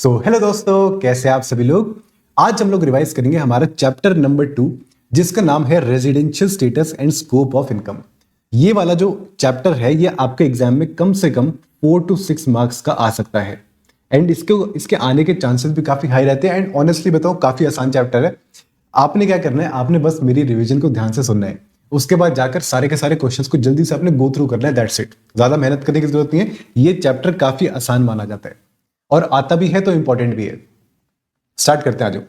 Hello दोस्तों, कैसे आप सभी लोग। आज हम लोग रिवाइज करेंगे हमारा चैप्टर नंबर 2 जिसका नाम है residential status and scope of income. ये वाला जो चैप्टर है ये आपके एग्जाम में कम से कम 4 to 6 मार्क्स का आ सकता है एंड इसके आने के चांसेस भी काफी हाई रहते हैं। एंड ऑनेस्टली बताऊं, काफी आसान चैप्टर है। आपने क्या करना है, आपने बस मेरी रिवीजन को ध्यान से सुनना है, उसके बाद जाकर सारे के सारे क्वेश्चंस को जल्दी से आपने गो थ्रू करना है। That's it. ज्यादा मेहनत करने की जरूरत नहीं है। ये चैप्टर काफी आसान माना जाता है और आता भी है तो इंपॉर्टेंट भी है। स्टार्ट करते हैं। आज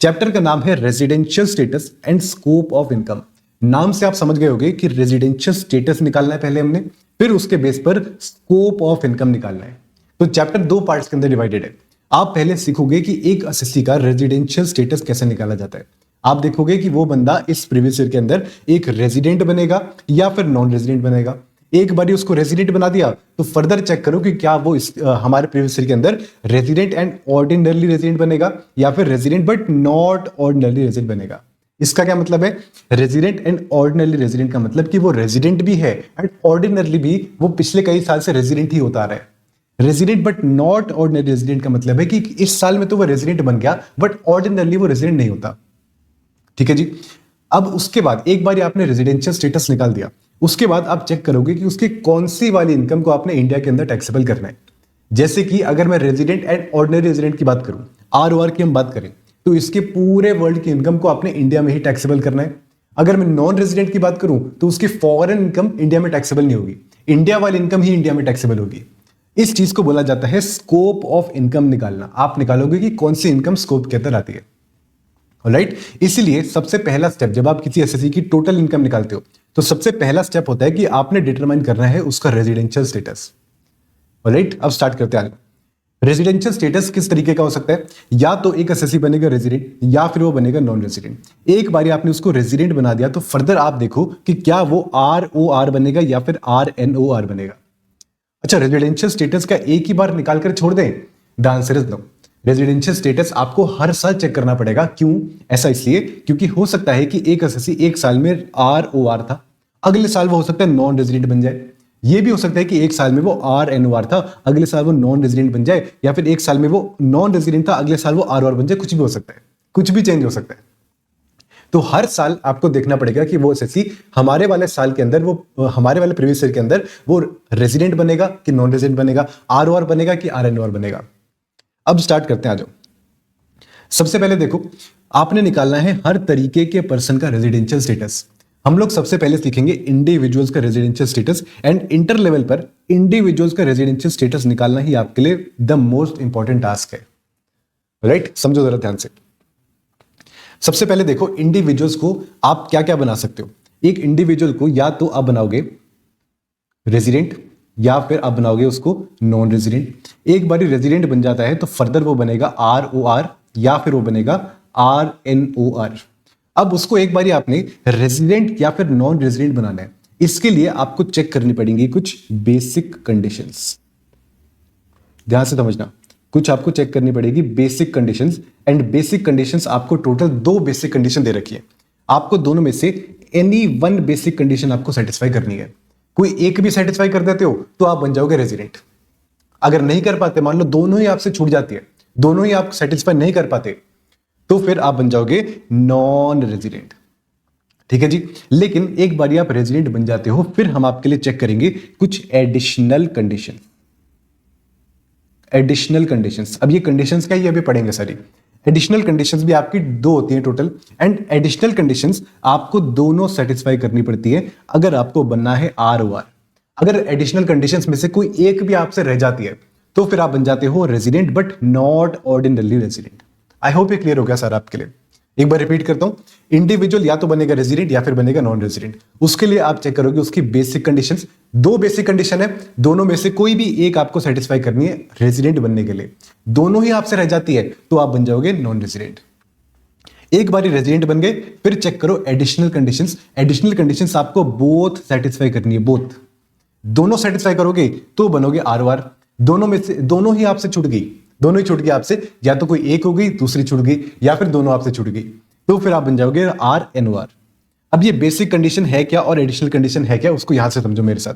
चैप्टर का नाम है residential status and scope of income. नाम से आप समझ गए होंगे कि रेजिडेंशियल स्टेटस निकालना है पहले हमने, फिर उसके बेस पर स्कोप ऑफ इनकम निकालना है। तो चैप्टर 2 पार्ट्स के अंदर डिवाइडेड है। आप पहले सीखोगे कि एक एसएससी का रेजिडेंशियल स्टेटस कैसे निकाला जाता है। आप देखोगे कि वो बंदा इस प्रीवियस ईयर के अंदर एक रेजिडेंट बनेगा या फिर नॉन रेजिडेंट बनेगा। एक बार उसको रेजिडेंट बना दिया तो फर्दर चेक करो कि क्या वो हमारे प्रीवियस ईयर के अंदर रेजिडेंट एंड ऑर्डिनरली रेजिडेंट बनेगा या फिर resident but not ordinarily resident बनेगा। इसका क्या मतलब है? रेजिडेंट एंड ऑर्डिनरली रेजिडेंट का मतलब कि वो रेजिडेंट भी है एंड ऑर्डिनरली भी वो पिछले कई साल से रेजिडेंट ही होता आ रहा है। Resident but not ordinary resident का मतलब है कि इस साल में तो वो रेजिडेंट बन गया बट ऑर्डिनरली वो रेजिडेंट नहीं होता। ठीक है जी। अब उसके बाद एक बार आपने रेजिडेंशियल स्टेटस निकाल दिया, उसके बाद आप चेक करोगे कि उसकी कौन सी वाली इनकम को आपने इंडिया के अंदर टैक्सेबल करना है। जैसे कि अगर मैं रेजिडेंट एंड ऑर्डिनरी रेजिडेंट की बात करूं, आरओआर की हम बात करें, तो इसके पूरे वर्ल्ड की इनकम को आपने इंडिया में ही टैक्सेबल करना है। अगर मैं नॉन रेजिडेंट की बात करूं तो उसकी फॉरेन इनकम इंडिया में टैक्सेबल नहीं होगी, इंडिया वाली इनकम ही इंडिया में टैक्सेबल होगी। इस चीज को बोला जाता है स्कोप ऑफ इनकम निकालना। आप निकालोगे कि कौन सी इनकम स्कोप के अंदर आती है। राइट। इसलिए सबसे पहला स्टेप जब आप किसी एसएससी की टोटल इनकम निकालते हो तो सबसे पहला स्टेप होता है कि आपने डिटरमाइन करना है उसका रेजिडेंशियल स्टेटस। राइट। अब स्टार्ट करते हैं। रेजिडेंशियल स्टेटस किस तरीके का हो सकता है? या तो एक एसएससी बनेगा रेजिडेंट या फिर वो बनेगा नॉन रेजिडेंट। एक बार आपने उसको रेजिडेंट बना दिया तो फर्दर आप देखो कि क्या वो आरओआर बनेगा या फिर आरएनओआर बनेगा। अच्छा, रेजिडेंशियल स्टेटस का एक ही बार निकालकर छोड़ दें? The answer is no. Residential status आपको हर साल चेक करना पड़ेगा। क्यों ऐसा? इसलिए क्योंकि हो सकता है कि एक एसएससी एक साल में आरओआर था, अगले साल वो हो सकता है नॉन रेजिडेंट बन जाए। ये भी हो सकता है कि एक साल में वो आरएनओआर था, अगले साल वो नॉन रेजिडेंट बन जाए, या फिर एक साल में वो नॉन रेजिडेंट था, अगले साल वो आरओआर बन जाए। कुछ भी हो सकता है, कुछ भी चेंज हो सकता है। तो हर साल आपको देखना पड़ेगा कि वो एसएससी हमारे वाले साल के अंदर, वो हमारे वाले प्रीवियस ईयर के अंदर वो रेजिडेंट बनेगा कि नॉन रेजिडेंट बनेगा, आरओआर बनेगा कि आरएनओआर बनेगा। अब स्टार्ट करते हैं। आ जाओ। सबसे पहले देखो, आपने निकालना है हर तरीके के पर्सन का रेजिडेंशियल स्टेटस। हम लोग सबसे पहले सीखेंगे इंडिविजुअल्स का residential status and inter level पर इंडिविजुअल्स का रेजिडेंशियल स्टेटस निकालना ही आपके लिए द मोस्ट इंपॉर्टेंट टास्क है। राइट। समझो जरा ध्यान से। सबसे पहले देखो, इंडिविजुअल्स को आप क्या क्या बना सकते हो। एक इंडिविजुअल को या तो आप बनाओगे रेजिडेंट या फिर आप बनाओगे उसको नॉन रेजिडेंट। एक बार रेजिडेंट बन जाता है तो फर्दर वो बनेगा आरओआर या फिर वो बनेगा आरएनओआर। अब उसको एक बार आपने रेजिडेंट या फिर नॉन रेजिडेंट बनाना है। इसके लिए आपको चेक करनी पड़ेंगी कुछ बेसिक कंडीशंस। ध्यान से समझना, कुछ आपको चेक करनी पड़ेगी basic conditions. And basic conditions आपको टोटल 2 बेसिक कंडीशन दे रखी है। आपको दोनों में से एनी वन बेसिक कंडीशन आपको सेटिस्फाई करनी है। कोई एक भी सेटिस्फाई कर देते हो तो आप बन जाओगे रेजिडेंट। अगर नहीं कर पाते, मान लो दोनों ही आपसे छूट जाती है, दोनों ही आप सेटिस्फाई नहीं कर पाते, तो फिर आप बन जाओगे नॉन रेजिडेंट। ठीक है जी। लेकिन एक बार आप रेजिडेंट बन जाते हो फिर हम आपके लिए चेक करेंगे कुछ एडिशनल कंडीशन। एडिशनल कंडीशंस, अब ये कंडीशंस क्या, ये अभी पढ़ेंगे सारी। एडिशनल कंडीशंस भी आपकी 2 होती हैं टोटल। एंड एडिशनल कंडीशंस आपको दोनों सेटिस्फाई करनी पड़ती है अगर आपको बनना है आरओआर। अगर एडिशनल कंडीशंस में से कोई एक भी आपसे रह जाती है तो फिर आप बन जाते हो resident but not ordinarily resident. I hope ये क्लियर हो गया सर आपके लिए। एक बार रिपीट करता हूं, इंडिविजुअल या तो बनेगा रेजिडेंट या फिर बनेगा नॉन रेजिडेंट। उसके लिए आप चेक करोगे उसकी बेसिक कंडीशंस। 2 बेसिक कंडीशन है, दोनों में से कोई भी एक आपको सेटिस्फाई करनी है रेजिडेंट बनने के लिए। दोनों ही आपसे रह जाती है तो आप बन जाओगे नॉन रेजिडेंट। एक बार रेजिडेंट बन गए फिर चेक करो एडिशनल कंडीशंस। एडिशनल कंडीशंस आपको बोथ सेटिस्फाई करनी है, बोथ। दोनों सेटिस्फाई करोगे तो बनोगे आरओआर। दोनों में से दोनों ही आपसे छूट गई, दोनों ही छूट गई आपसे, या तो कोई एक हो गई दूसरी छूट गई या फिर दोनों आपसे छूट गई, तो फिर आप बन जाओगे आरएनओआर। अब ये बेसिक कंडीशन है क्या और एडिशनल कंडीशन है क्या, उसको यहां से समझो मेरे साथ।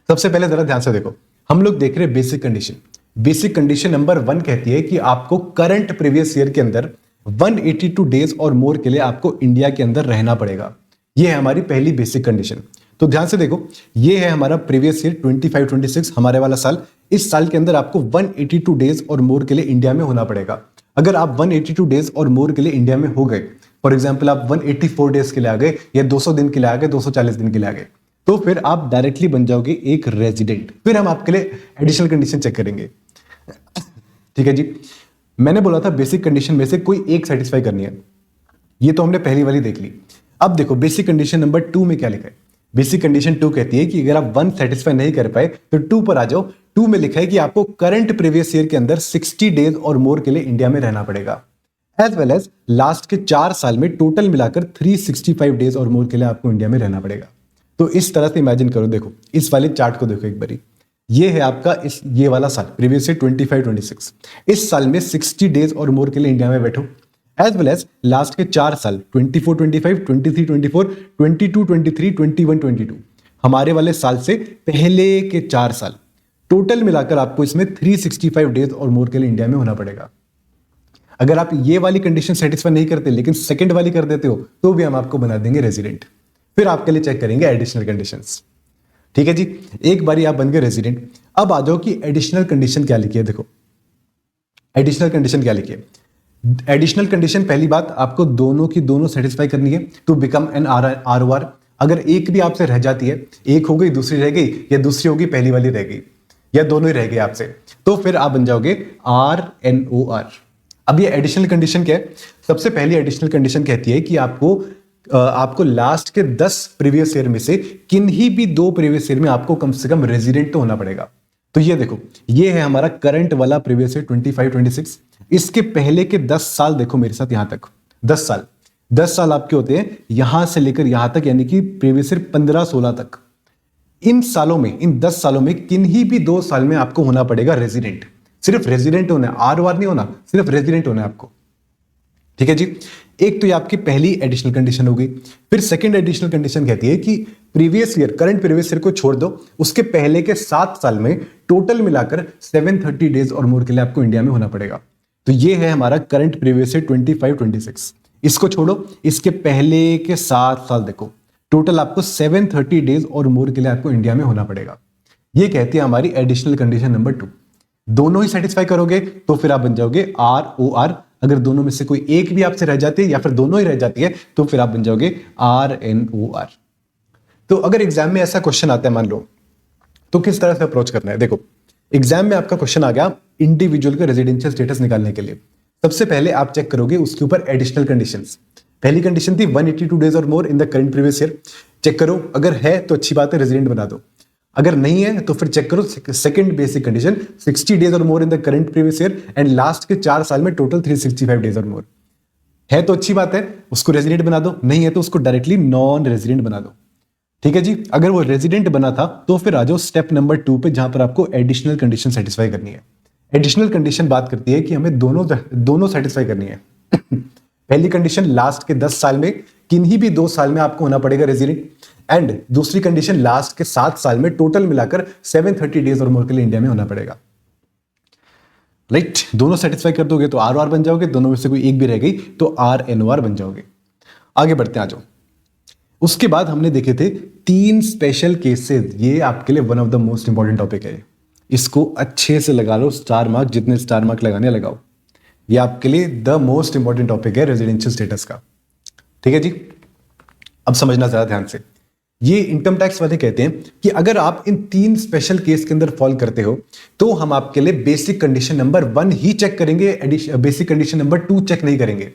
सबसे पहले जरा ध्यान से देखो, हम लोग देख रहे हैं basic condition. Basic condition number 1 कहती है कि आपको करंट प्रीवियस ईयर के अंदर 182 डेज और मोर के लिए आपको इंडिया के अंदर रहना पड़ेगा। ये है हमारी पहली बेसिक कंडीशन। तो ध्यान से देखो, ये है हमारा प्रीवियस ईयर 25-26 हमारे वाला साल। इस साल के अंदर आपको 182 डेज और मोर के लिए इंडिया में होना पड़ेगा। अगर आप 182 डेज और मोर के लिए इंडिया में हो गए, फॉर एग्जाम्पल आप 184 डेज के लिए आ गए या 200 दिन के लिए आ गए, 240 दिन के लिए आ गए, तो फिर आप डायरेक्टली बन जाओगे एक रेजिडेंट। फिर हम आपके लिए एडिशनल कंडीशन चेक करेंगे। ठीक है जी, मैंने बोला था बेसिक कंडीशन में से कोई एक सेटिस्फाई करनी है। ये तो हमने पहली वाली देख ली। अब देखो बेसिक कंडीशन नंबर 2 में क्या लिखा है। बेसिक कंडीशन 2 कहती है कि अगर आप 1 सेटिस्फाई नहीं कर पाए तो 2 पर आ जाओ। 2 में लिखा है कि आपको करंट प्रीवियस ईयर के अंदर 60 डेज और मोर के लिए इंडिया में रहना पड़ेगा, एज वेल एज लास्ट के 4 साल में टोटल मिलाकर 365 डेज और मोर के लिए आपको इंडिया में रहना पड़ेगा। तो इस तरह से इमेजिन करो, देखो इस वाले चार्ट को देखो एक बारी। ये है आपका ये वाला साल प्रीवियस ईयर 25-26। इस साल में 60 डेज और मोर के लिए इंडिया में बैठो, एज वेल एज लास्ट के 4 साल 24-25, 23-24, 22-23, 21-22 हमारे वाले साल से पहले के 4 साल टोटल मिलाकर आपको इसमें 365 डेज और मोर के लिए इंडिया में होना पड़ेगा। अगर आप ये वाली कंडीशन सेटिस्फाई नहीं करते लेकिन सेकंड वाली कर देते हो तो भी हम आपको बना देंगे रेजिडेंट। फिर आपके लिए चेक करेंगे एडिशनल कंडीशंस। ठीक है जी, एक बारी आप बन गए रेजिडेंट। अब आ जाओ कि एडिशनल कंडीशन क्या लिखी है। देखो एडिशनल कंडीशन क्या लिखी है। एडिशनल कंडीशन पहली बात, आपको दोनों की दोनों सेटिस्फाई करनी है टू बिकम एन ROR। अगर एक भी आपसे रह जाती है, एक हो गई दूसरी रह गई, या दूसरी होगी पहली वाली रह गई, या दोनों ही रह गए आपसे, तो फिर आप बन जाओगे RNOR। अब ये एडिशनल कंडीशन क्या है। सबसे पहली एडिशनल कंडीशन कहती है कि आपको लास्ट के 10 प्रीवियस ईयर में से किन्हीं भी 2 प्रीवियस ईयर में आपको कम से कम रेजिडेंट तो होना पड़ेगा। तो ये देखो, ये है हमारा करंट वाला प्रीवियस ईयर 25-26। इसके पहले के 10 साल देखो मेरे साथ, यहां तक 10 साल आपके होते हैं यहां से लेकर यहां तक, यानी कि प्रीवियस ईयर 15-16 तक। इन सालों में, इन 10 सालों में किन्हीं भी 2 साल में आपको होना पड़ेगा रेजिडेंट। सिर्फ रेजिडेंट होना है, ROR नहीं होना, सिर्फ रेजिडेंट होना है आपको। ठीक है जी, एक तो ये आपकी पहली एडिशनल कंडीशन हो गई। फिर सेकंड एडिशनल कंडीशन कहती है कि previous year, current previous year को छोड़ दो, उसके पहले के 7 साल में टोटल मिलाकर 730 डेज और मोर के लिए आपको इंडिया में होना पड़ेगा। तो ये है हमारा करंट प्रीवियस ईयर 25-26। इसको छोड़ो, इसके पहले के 7 साल देखो, टोटल आपको 730 डेज और मोर के लिए आपको इंडिया में होना पड़ेगा। ये कहती है हमारी एडिशनल कंडीशन नंबर 2। दोनों ही सेटिस्फाई करोगे तो फिर आप बन जाओगे ROR। अगर दोनों में से कोई एक भी आपसे रह जाती है या फिर दोनों ही रह जाती है तो फिर आप बन जाओगे RNOR। तो अगर एग्जाम में ऐसा क्वेश्चन आता है मान लो, तो किस तरह से अप्रोच करना है। देखो एग्जाम में आपका क्वेश्चन आ गया इंडिविजुअल का रेजिडेंशियल स्टेटस निकालने के लिए। सबसे पहले आप चेक करोगे उसके ऊपर एडिशनल कंडीशंस। पहली कंडीशन थी 182 डेज और more in the current previous year. Check करो, अगर है तो अच्छी बात है, रेजिडेंट बना दो। अगर नहीं है तो फिर चेक करो सेकंड बेसिक कंडीशन 60 डेज और more in the current previous year and last के 4 साल में टोटल 365 डेज और मोर। है तो अच्छी बात है, उसको रेजिडेंट बना दो, नहीं है तो उसको डायरेक्टली नॉन रेजिडेंट बना दो। ठीक है जी, अगर वो रेजिडेंट बना था तो फिर आ जाओ स्टेप नंबर 2 पे, जहां पर आपको एडिशनल कंडीशन सेटिस्फाई करनी है। एडिशनल कंडीशन बात करती है कि हमें दोनों सेटिस्फाई करनी है। पहली कंडीशन लास्ट के 10 साल में किन्हीं भी 2 साल में आपको होना पड़ेगा रेजिडेंट, एंड दूसरी कंडीशन लास्ट के 7 साल में टोटल मिलाकर 730 डेज और मोर के लिए इंडिया में होना पड़ेगा। राइट, दोनों सेटिस्फाई कर दोगे तो ROR बन जाओगे, दोनों में से कोई एक भी रह गई तो RNOR बन जाओगे। आगे बढ़ते हैं, आ जाओ। उसके बाद हमने देखे थे 3 स्पेशल केसेस। ये आपके लिए one of the most important topic है। इसको अच्छे से लगा लो, स्टार मार्क, जितने स्टार मार्क लगाने लगाओ। ये आपके लिए द मोस्ट इंपॉर्टेंट टॉपिक है रेजिडेंशियल स्टेटस का। ठीक है जी, अब समझना जरा ध्यान से। ये इनकम टैक्स वाले कहते हैं कि अगर आप इन 3 स्पेशल केस के अंदर फॉल करते हो तो हम आपके लिए बेसिक कंडीशन नंबर 1 ही चेक करेंगे, बेसिक कंडीशन नंबर 2 चेक नहीं करेंगे।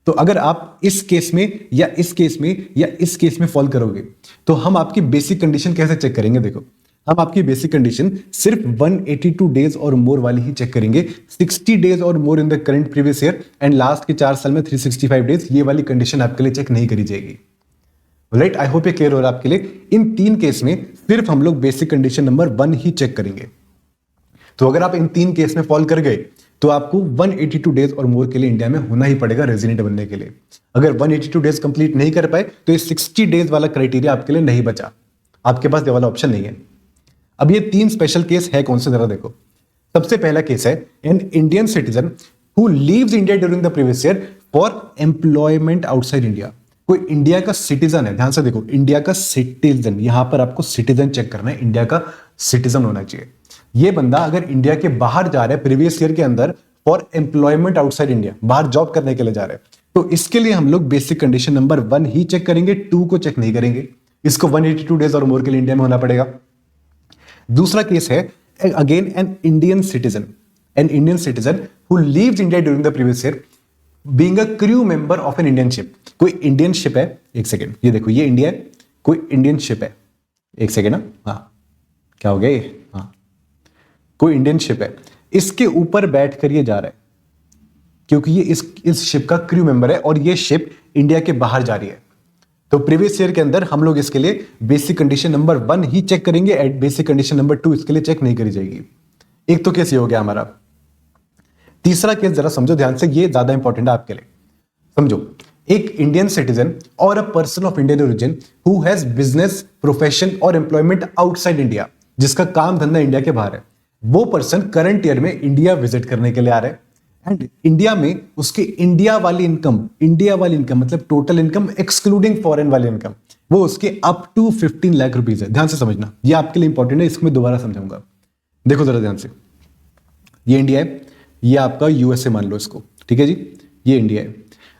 तो अगर आप इस केस में या इस केस में या इस केस में फॉल करोगे तो हम आपकी बेसिक कंडीशन कैसे चेक करेंगे। देखो, हम आपकी बेसिक कंडीशन सिर्फ 182 डेज और मोर वाली ही चेक करेंगे। 60 डेज और more in the current previous year and last के 4 साल में 365 डेज, ये वाली कंडीशन आपके लिए चेक नहीं करी जाएगी। राइट, आई होप ये क्लियर हो रहा है आपके लिए। इन 3 केस में सिर्फ हम लोग बेसिक कंडीशन नंबर 1 ही चेक करेंगे। तो अगर आप इन 3 केस में फॉल कर गए तो आपको 182 डेज और मोर के लिए इंडिया में होना ही पड़ेगा रेजिडेंट बनने के लिए। अगर 182 डेज कंप्लीट नहीं कर पाए तो ये 60 डेज वाला क्राइटेरिया आपके लिए नहीं बचा, आपके पास ये वाला ऑप्शन नहीं है। अब ये 3 स्पेशल केस है कौन से, जरा देखो। सबसे पहला केस है an Indian citizen who leaves India during the previous year for employment outside India. कोई इंडिया का सिटीजन है, ध्यान से देखो, इंडिया का सिटीजन, यहां पर आपको सिटीजन चेक करना है, इंडिया का सिटीजन होना चाहिए। ये बंदा अगर इंडिया के बाहर जा रहा है प्रीवियस ईयर के अंदर फॉर एम्प्लॉयमेंट आउटसाइड इंडिया, बाहर जॉब करने के लिए जा रहे हैं, तो इसके लिए हम लोग बेसिक कंडीशन नंबर 1 ही चेक करेंगे, 2 को चेक नहीं करेंगे। इसको 182 डेज और मोर के लिए इंडिया में होना पड़ेगा। दूसरा केस है again an Indian citizen who leaves India during the previous year being a crew member of an Indian ship. कोई इंडियन शिप है, एक सेकेंड, ये देखो ये इंडिया है, कोई इंडियन शिप है, एक सेकेंड ना, हाँ क्या हो गया ये, हाँ कोई इंडियन शिप है, इसके ऊपर बैठकर ये जा रहा है क्योंकि ये इस शिप का क्रू मेंबर है और ये शिप इंडिया के बाहर जा रही है। तो प्रीवियस ईयर के अंदर हम लोग इसके लिए बेसिक कंडीशन नंबर 1 ही चेक करेंगे, एट बेसिक कंडीशन नंबर 2 इसके लिए चेक नहीं करी जाएगी। एक तो केस ये हो गया हमारा। तीसरा केस जरा समझो ध्यान से, ये ज्यादा इंपॉर्टेंट है आपके लिए, समझो। एक इंडियन सिटीजन और a person of Indian origin who has business, profession और एम्प्लॉयमेंट आउटसाइड इंडिया, जिसका काम धंधा इंडिया के बाहर है, वो पर्सन करंट ईयर में इंडिया विजिट करने के लिए आ रहा है एंड इंडिया में उसकी इंडिया वाली इनकम मतलब टोटल इनकम एक्सक्लूडिंग फॉरेन वाली इनकम, वो उसके अप टू 15 लाख रुपीज है। ध्यान से समझना, ये आपके लिए इंपॉर्टेंट है, इसको मैं दोबारा समझाऊंगा। देखो जरा ध्यान से, ये इंडिया है, ये आपका यूएसए मान लो इसको, ठीक है जी, ये इंडिया है।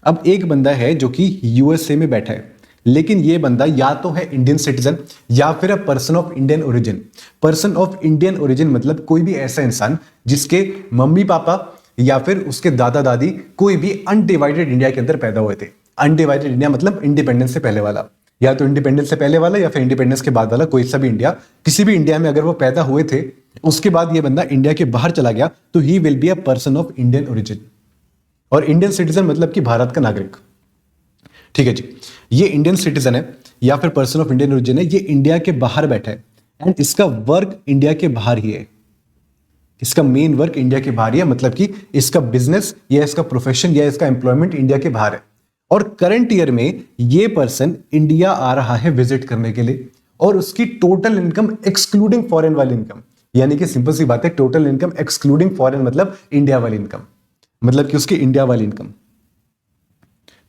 अब एक बंदा है जो कि यूएसए में बैठा है, लेकिन ये बंदा या तो है इंडियन सिटीजन या फिर person of Indian origin. Person of Indian origin मतलब कोई भी ऐसा इंसान जिसके मम्मी पापा या फिर उसके दादा दादी कोई भी अनडिवाइडेड इंडिया के अंदर पैदा हुए थे। अनडिवाइडेड इंडिया मतलब इंडिपेंडेंस से पहले वाला, या तो इंडिपेंडेंस से पहले वाला या फिर इंडिपेंडेंस के बाद वाला, कोई सा भी इंडिया, किसी भी इंडिया में अगर वो पैदा हुए थे, उसके बाद ये बंदा इंडिया के बाहर चला गया, तो he will be a person of Indian origin. और इंडियन सिटीजन मतलब कि भारत का नागरिक, ठीक है जी। ये इंडियन सिटीजन है या फिर पर्सन ऑफ इंडियन ओरिजिन है, ये इंडिया के बाहर बैठा है एंड इसका वर्क इंडिया के बाहर ही है, इसका मेन वर्क इंडिया के बाहर ही है, मतलब कि इसका बिजनेस या इसका प्रोफेशन या इसका एम्प्लॉयमेंट इंडिया के बाहर है। और करंट ईयर में ये पर्सन इंडिया आ रहा है विजिट करने के लिए और उसकी टोटल इनकम एक्सक्लूडिंग फॉरेन वाली इनकम, यानी कि सिंपल सी बात है, टोटल इनकम एक्सक्लूडिंग फॉरेन मतलब इंडिया वाली इनकम, मतलब कि उसकी इंडिया वाली इनकम,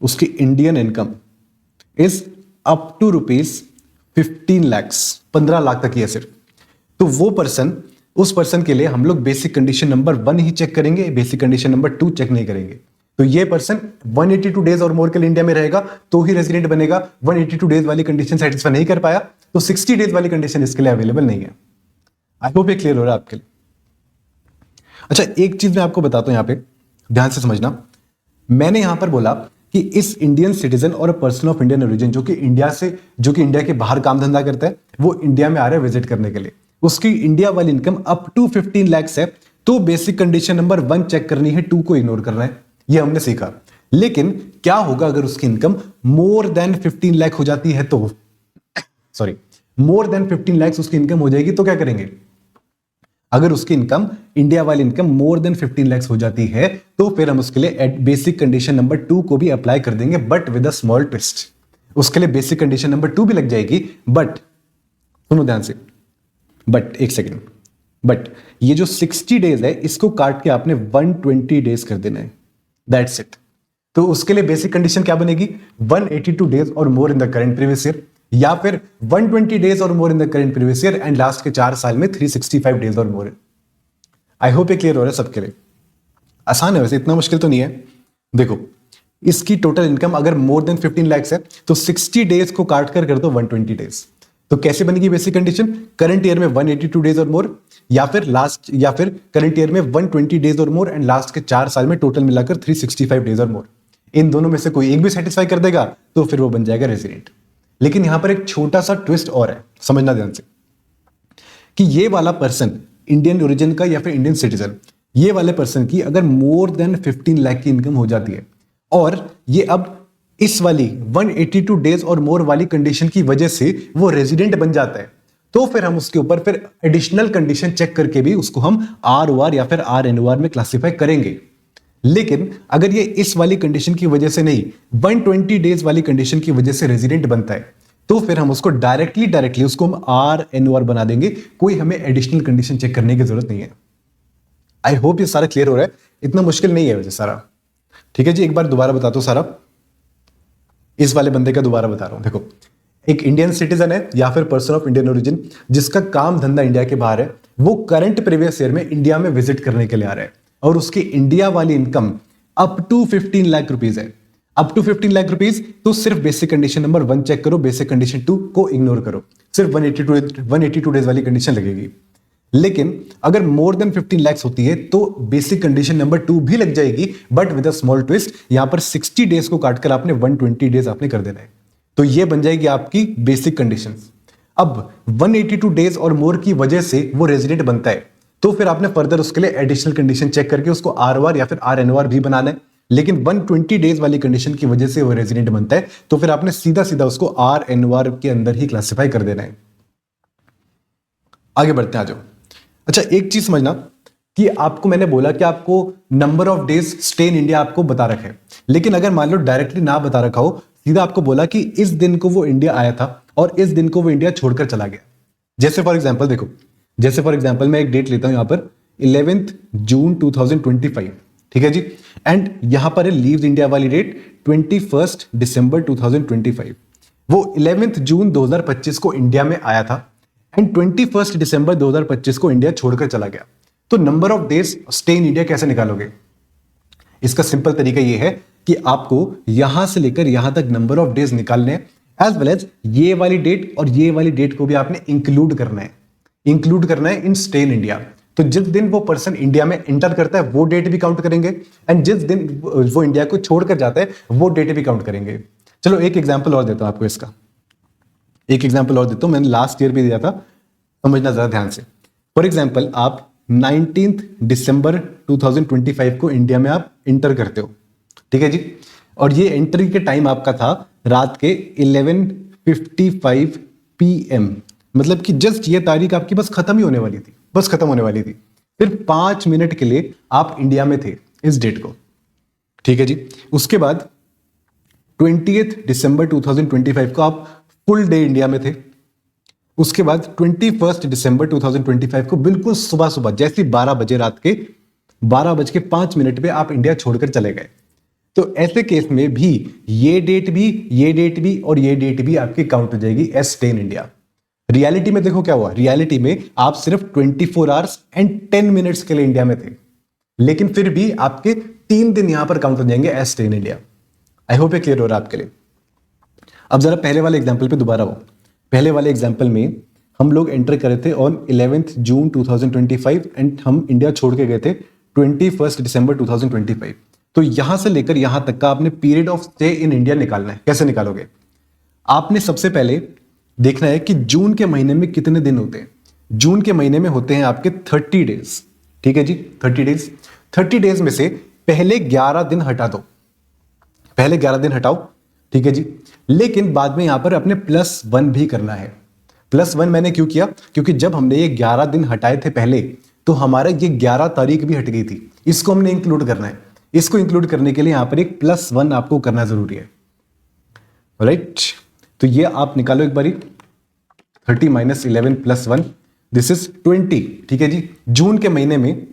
उसकी Indian income is up to ₹15 lakh तक ही है सिर्फ। तो वो पर्सन, उस पर्सन के लिए हम लोग बेसिक कंडीशन नंबर 1 ही चेक करेंगे, बेसिक कंडीशन नंबर 2 चेक नहीं करेंगे। तो ये पर्सन 182 डेज और मोर के लिए इंडिया में रहेगा तो ही रेजिडेंट बनेगा। 182 डेज वाली कंडीशन सेटिस्फाई नहीं कर पाया तो 60 डेज वाली कंडीशन इसके लिए अवेलेबल नहीं है। आई होप ये क्लियर हो रहा है आपके लिए। अच्छा, एक चीज मैं आपको बताता हूं, यहां पे ध्यान से समझना। मैंने यहां पर बोला कि इस इंडियन सिटीजन और पर्सन ऑफ इंडियन ओरिजिन जो कि इंडिया के बाहर काम धंधा करता है, वो इंडिया में आ रहा है विजिट करने के लिए, उसकी इंडिया वाली इनकम अप टू 15 लाख है, तो बेसिक कंडीशन नंबर 1 चेक करनी है, 2 को इग्नोर करना है, ये हमने सीखा। लेकिन क्या होगा अगर उसकी इनकम मोर देन 15 लाख हो जाती है, तो मोर देन 15 लाख उसकी इनकम हो जाएगी तो क्या करेंगे? अगर उसकी इनकम, इंडिया वाली इनकम मोर देन 15 लाख हो जाती है तो फिर हम उसके लिए बेसिक कंडीशन नंबर 2 को भी अप्लाई कर देंगे, but with a small twist. उसके लिए बेसिक कंडीशन नंबर 2 भी लग जाएगी, बट सुनो ध्यान से, बट एक सेकेंड, बट ये जो 60 डेज है इसको काट के आपने 120 डेज कर देना है, दैट्स इट। तो उसके लिए बेसिक कंडीशन क्या बनेगी? 182 डेज और more in the current previous year, या फिर 120 डेज और more in the current previous year and last के 4 साल में 365 डेज और मोर। आई होप ये क्लियर हो रहा है सबके लिए। आसान है वैसे, इतना मुश्किल तो नहीं है। देखो, इसकी टोटल इनकम अगर मोर देन 15 लाख है तो 60 डेज को काट कर दो 120 डेज। तो कैसे बनेगी बेसिक कंडीशन? करंट ईयर में 182 डेज और मोर, या फिर करंट ईयर में 120 डेज और मोर एंड लास्ट के 4 साल में टोटल मिलाकर 365 डेज और मोर। इन दोनों में से कोई एक भी सेटिस्फाई कर देगा तो फिर वो बन जाएगा रेजिडेंट। लेकिन यहां पर एक छोटा सा ट्विस्ट और है, समझना ध्यान से, कि ये वाला पर्सन इंडियन ओरिजिन का या फिर इंडियन सिटीजन, ये वाले पर्सन की अगर मोर देन 15 लाख की इनकम हो जाती है और ये अब इस वाली 182 डेज और मोर वाली कंडीशन की वजह से वो रेजिडेंट बन जाता है, तो फिर हम उसके ऊपर फिर एडिशनल कंडीशन चेक करके भी उसको हम ROR या फिर RNOR में क्लासिफाई करेंगे। लेकिन अगर ये इस वाली कंडीशन की वजह से नहीं, 120 डेज वाली कंडीशन की वजह से रेजिडेंट बनता है, तो फिर हम उसको डायरेक्टली उसको हम RNOR बना देंगे, कोई हमें एडिशनल कंडीशन चेक करने की जरूरत नहीं है। आई होप ये सारा क्लियर हो रहा है, इतना मुश्किल नहीं है वैसे सारा। ठीक है जी, एक बार दोबारा बताता हूँ सारा, इस वाले बंदे का दोबारा बता रहा हूँ। देखो, एक इंडियन सिटीजन है या फिर पर्सन ऑफ इंडियन ओरिजिन जिसका काम धंधा इंडिया के बाहर है, वो करंट प्रीवियस ईयर में इंडिया में विजिट करने के लिए आ रहा है और उसकी इंडिया वाली income up to 15 lakh rupees है। अप टू 15 लाख रुपीज, तो सिर्फ बेसिक कंडीशन नंबर 1 चेक करो, बेसिक कंडीशन 2 को इग्नोर करो, सिर्फ 182 डेज वाली कंडीशन लगेगी। लेकिन अगर मोर देन 15 लाख होती है तो बेसिक कंडीशन नंबर 2 भी लग जाएगी, but with a small twist, यहां पर 60 डेज को काटकर आपने 120 डेज आपने कर देना है, तो ये बन जाएगी आपकी बेसिक कंडीशंस। अब 182 डेज और मोर की वजह से वो रेजिडेंट बनता है, तो फिर आपने फर्दर उसके लिए एडिशनल कंडीशन चेक करके उसको आरओआर या फिर आरएनओआर भी बनाना है। लेकिन 120 डेज वाली कंडीशन की वजह से वो रेजिडेंट बनता है, तो फिर आपने सीधा सीधा उसको आरएनओआर के अंदर ही क्लासिफाई कर देना है। आगे बढ़ते हैं, आ जाओ। अच्छा, एक चीज समझना कि आपको मैंने बोला कि आपको number of days stay in India आपको बता रखा है, लेकिन अगर मान लो डायरेक्टली ना बता रखा हो, सीधा आपको बोला कि इस दिन को वो इंडिया आया था और इस दिन को वो इंडिया छोड़कर चला गया। जैसे फॉर एग्जांपल देखो, जैसे फॉर एग्जांपल मैं एक डेट लेता हूं यहां पर 11 जून 2025, ठीक है जी, एंड यहां पर है लीव्स इंडिया वाली डेट 21 दिसंबर 2025। वो 11 जून 2025 को इंडिया में आया था एंड 21 दिसंबर 2025 को इंडिया छोड़कर चला गया। तो number of days stay in India कैसे निकालोगे? इसका सिंपल तरीका यह है कि आपको यहां से लेकर यहां तक नंबर ऑफ डेज निकालने हैं, एज वेल एज ये वाली डेट और ये वाली डेट को भी आपने इंक्लूड करना है इन स्टे इन इंडिया। तो जिस दिन वो पर्सन इंडिया में एंटर करता है वो डेट भी काउंट करेंगे, एंड जिस दिन वो इंडिया को छोड़कर जाता है वो डेट भी काउंट करेंगे। चलो एक एग्जाम्पल और देता हूं आपको इसका, एक एग्जाम्पल और देता हूं, मैंने लास्ट ईयर भी दिया था, समझना जरा ध्यान से। फॉर एग्जाम्पल आप 19 दिसंबर 2025 को इंडिया में आप इंटर करते हो, ठीक है जी, और ये एंट्री के टाइम आपका था रात के 11:55 PM, मतलब कि जस्ट ये तारीख आपकी बस खत्म ही होने वाली थी, बस खत्म होने वाली थी। सिर्फ 5 मिनट के लिए आप इंडिया में थे इस डेट को, ठीक है जी। उसके बाद 20 दिसंबर 2025 को आप फुल डे इंडिया में थे। उसके बाद 21 दिसंबर 2025 को बिल्कुल सुबह सुबह जैसे 12 बजे, रात के 12:05 पे आप इंडिया छोड़कर चले गए। तो ऐसे केस में भी ये डेट भी, ये डेट भी और ये डेट भी आपकी काउंट हो जाएगी as stay in India. Reality में देखो क्या हुआ, रियलिटी में आप सिर्फ 24 आवर्स एंड 10 मिनट्स के लिए इंडिया में थे, लेकिन फिर भी आपके 3 दिन यहां पर काउंट हो जाएंगे as stay in India. I hope ये क्लियर हो रहा है आपके लिए। अब जरा पहले वाले एग्जाम्पल पे दोबारा हो। पहले वाले एग्जाम्पल में हम लोग एंटर करे थे ऑन 11 जून 2025 एंड हम इंडिया छोड़ के गए थे 21 दिसंबर 2025। तो यहां से लेकर यहां तक का आपने period of stay in India निकालना है। कैसे निकालोगे? आपने सबसे पहले देखना है कि जून के महीने में कितने दिन होते हैं। जून के महीने में होते हैं आपके 30 डेज, ठीक है जी, 30 डेज। 30 डेज में से पहले 11 दिन हटा दो, पहले 11 दिन हटाओ, ठीक है जी। लेकिन बाद में यहां पर अपने +1 भी करना है। +1 मैंने क्यों किया? क्योंकि जब हमने ये 11 दिन हटाए थे पहले, तो हमारा ये 11 तारीख भी हट गई थी, इसको हमने इंक्लूड करना है। इसको इंक्लूड करने के लिए यहां पर एक +1 आपको करना जरूरी है, राइट। तो ये आप निकालो एक बारी, 30 - 11 + 1 दिस इज 20, ठीक है जी। जून के महीने में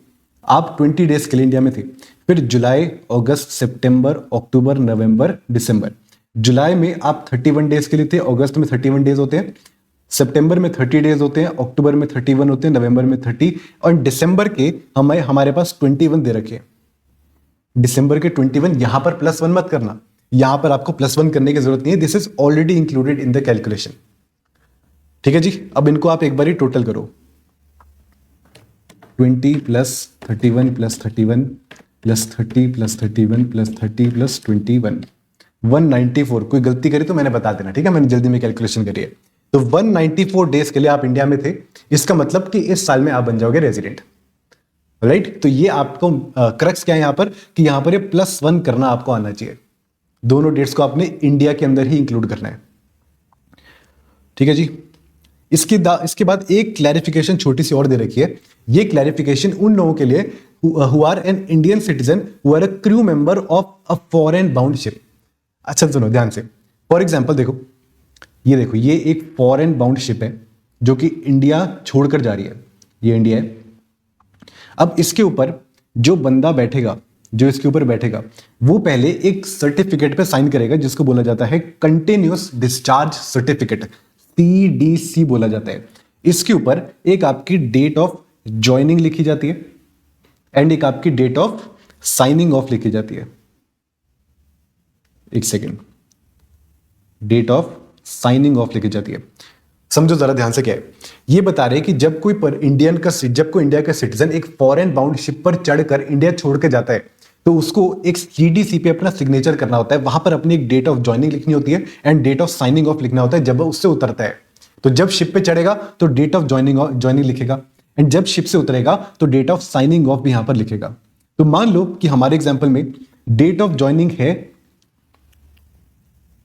आप 20 डेज के लिए इंडिया में थे। फिर जुलाई, अगस्त, सितंबर, अक्टूबर, नवंबर, दिसंबर। जुलाई में आप 31 डेज के लिए थे, अगस्त में 31 डेज होते हैं, सितंबर में 30 डेज होते हैं, अक्टूबर में 31 होते हैं, नवंबर में 30, और दिसंबर के हमारे पास 21 दे रखे हैं। दिसंबर के 21, यहां पर +1 मत करना, यहां पर आपको +1 करने की जरूरत नहीं है, this is already included in the calculation, ठीक है जी। अब इनको आप एक बार ही टोटल करो, 20 + 31 + 31 + 30 + 31 + 30 + 21, 194। कोई गलती करी तो मैंने बता देना, ठीक है, मैंने जल्दी में कैलकुलेशन करी है। तो 194 डेज के लिए आप इंडिया में थे, इसका मतलब कि इस साल में आप बन जाओगे रेजिडेंट, राइट। तो ये आपको क्रक्स क्या है यहां पर कि यहां पर ये +1 करना आपको आना चाहिए। दोनों डेट्स को आपने इंडिया के अंदर ही इंक्लूड करना है, ठीक है जी। इसके बाद एक क्लैरिफिकेशन छोटी सी और दे रखी है। ये क्लैरिफिकेशन उन लोगों के लिए who are an Indian citizen who are a crew member of a foreign bound ship। अच्छा सुनो ध्यान से, फॉर एग्जाम्पल देखो, ये एक फॉरेन बाउंड शिप है जो कि इंडिया छोड़कर जा रही है, ये इंडिया है। अब इसके ऊपर जो बंदा बैठेगा, जो इसके ऊपर बैठेगा, वो पहले एक सर्टिफिकेट पे साइन करेगा जिसको बोला जाता है कंटिन्यूअस डिस्चार्ज सर्टिफिकेट, CDC बोला जाता है। इसके ऊपर एक आपकी डेट ऑफ ज्वाइनिंग लिखी जाती है एंड एक आपकी डेट ऑफ साइनिंग ऑफ लिखी जाती है। एक second, date of signing off लिखी जाती है। समझो जरा ध्यान से क्या है, ये बता रहे हैं कि जब कोई इंडिया का सिटीजन एक फॉरेन बाउंड शिप पर चढ़कर इंडिया छोड़ के जाता है तो उसको एक CDC पे अपना सिग्नेचर करना होता है, वहां पर अपनी एक डेट ऑफ ज्वाइनिंग लिखनी होती है and date of signing off लिखना होता है जब उससे उतरता है। तो जब शिप पे चढ़ेगा तो डेट ऑफ ज्वाइनिंग लिखेगा एंड जब शिप से उतरेगा तो डेट ऑफ साइनिंग ऑफ भी यहां पर लिखेगा। तो मान लो कि हमारे एग्जाम्पल में डेट ऑफ ज्वाइनिंग है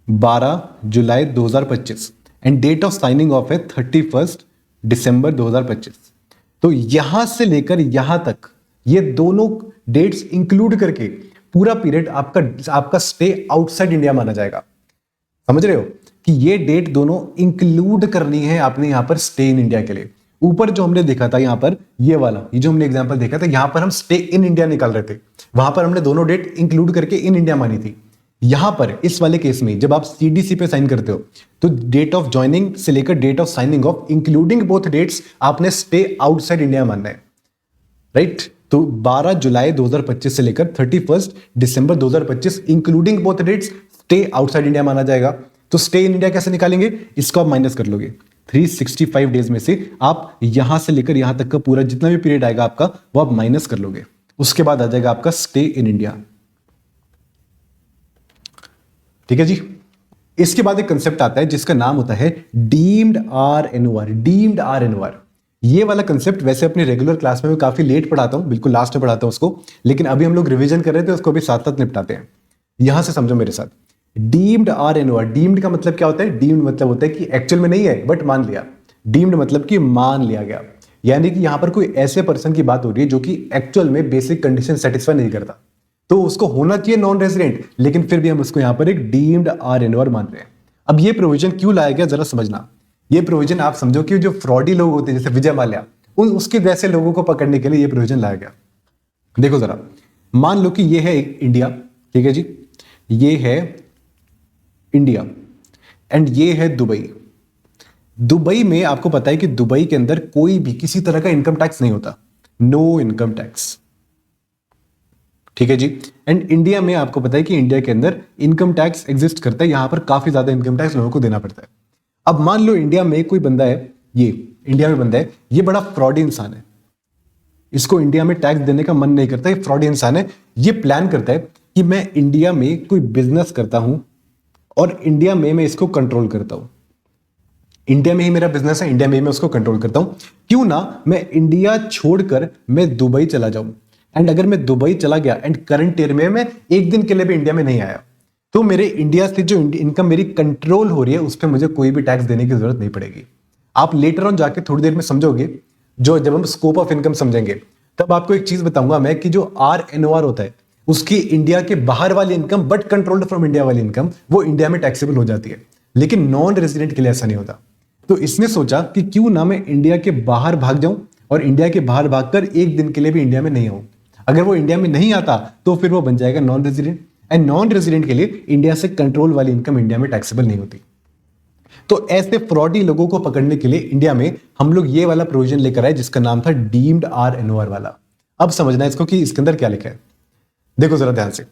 12 जुलाई 2025 and date of signing off है 31 दिसंबर 2025। तो यहां से लेकर यहां तक ये दोनों डेट्स इंक्लूड करके पूरा पीरियड आपका स्टे आउटसाइड इंडिया माना जाएगा। समझ रहे हो कि ये डेट दोनों इंक्लूड करनी है आपने यहां पर स्टे इन इंडिया के लिए। ऊपर जो हमने देखा था यहां पर ये जो हमने एग्जांपल देखा था, यहां पर हम स्टे इन इंडिया निकाल रहे थे, वहां पर हमने दोनों डेट इंक्लूड करके इन इंडिया मानी थी। यहां पर इस वाले केस में जब आप CDC पे साइन करते हो तो डेट ऑफ ज्वाइनिंग से लेकर date of signing off including both dates आपने स्टे आउटसाइड इंडिया मानना है, राइट। तो 12 जुलाई 2025 से लेकर 31 दिसंबर 2025 including both dates stay outside India माना जाएगा। तो स्टे इन इंडिया कैसे निकालेंगे, इसको आप माइनस कर लोगे। 365 डेज में से आप यहां से लेकर यहां तक का पूरा जितना भी पीरियड आएगा आपका वो आप माइनस कर लोगे, उसके बाद आ जाएगा आपका स्टे इन इंडिया। ठीक है जी। इसके बाद एक कंसेप्ट आता है जिसका नाम होता है डीम्ड RNOR। डीम्ड RNOR ये वाला कंसेप्ट वैसे अपनी रेगुलर क्लास में मैं काफी लेट पढ़ाता हूं, बिल्कुल लास्ट में पढ़ाता हूं उसको, लेकिन अभी हम लोग रिवीजन कर रहे थे उसको अभी साथ साथ निपटाते हैं। यहां से समझो मेरे साथ, डीम्ड RNOR। डीम्ड का मतलब क्या होता है, डीम्ड मतलब होता है कि एक्चुअल में नहीं है बट मान लिया। डीम्ड मतलब कि मान लिया गया, यानी कि यहां पर कोई ऐसे पर्सन की बात हो रही है जो कि एक्चुअल में बेसिक कंडीशन सेटिस्फाई नहीं करता, तो उसको होना चाहिए नॉन रेजिडेंट, लेकिन फिर भी हम उसको यहां पर एक डीम्ड RNOR मान रहे हैं। अब ये प्रोविजन क्यों लाया गया जरा समझना। ये प्रोविजन आप समझो कि जो फ्रॉडी लोग होते हैं जैसे विजय माल्या, उसके जैसे लोगों को पकड़ने के लिए ये प्रोविजन लाया गया। देखो जरा, मान लो कि ये है इंडिया, ठीक है जी, ये है इंडिया एंड ये है दुबई। दुबई में आपको पता है कि दुबई के अंदर कोई भी किसी तरह का इनकम टैक्स नहीं होता, नो इनकम टैक्स, ठीक है जी। एंड इंडिया में आपको पता है कि इंडिया के अंदर इनकम टैक्स एग्जिस्ट करता है, यहां पर काफी ज्यादा इनकम टैक्स लोगों को देना पड़ता है। अब मान लो इंडिया में कोई बंदा है, ये इंडिया में बंदा है, ये बड़ा फ्रॉडी इंसान है, इसको इंडिया में टैक्स देने का मन नहीं करता, ये फ्रॉडी इंसान है। ये प्लान करता है कि मैं इंडिया में कोई बिजनेस करता हूं और इंडिया में मैं इसको कंट्रोल करता हूं, इंडिया में ही मेरा बिजनेस है, इंडिया में ही मैं उसको कंट्रोल करता हूं, क्यों ना मैं इंडिया छोड़कर मैं दुबई चला जाऊं। एंड अगर मैं दुबई चला गया एंड करंट ईयर में मैं एक दिन के लिए भी इंडिया में नहीं आया, तो मेरे इंडिया से जो इनकम मेरी कंट्रोल हो रही है उस पर मुझे कोई भी टैक्स देने की जरूरत नहीं पड़ेगी। आप लेटर ऑन जाके थोड़ी देर में समझोगे, जब हम स्कोप ऑफ इनकम समझेंगे तब आपको एक चीज बताऊंगा मैं कि जो RNOR होता है उसकी इंडिया के बाहर वाली income but controlled from India वाली इनकम वो इंडिया में टैक्सेबल हो जाती है, लेकिन नॉन रेजिडेंट के लिए ऐसा नहीं होता। तो इसने सोचा कि क्यों ना मैं इंडिया के बाहर भाग जाऊं और इंडिया के बाहर भागकर एक दिन के लिए भी इंडिया में नहीं आऊं। अगर वो इंडिया में नहीं आता तो फिर वो बन जाएगा non resident, and non resident के लिए इंडिया से कंट्रोल वाली इनकम इंडिया में टैक्सेबल नहीं होती। तो ऐसे फ्रॉडी लोगों को पकड़ने के लिए इंडिया में हम लोग ये वाला प्रोविजन लेकर आए जिसका नाम था डीम्ड RNOR वाला। अब समझना इसको कि इसके अंदर क्या लिखा है, देखो जरा ध्यान से।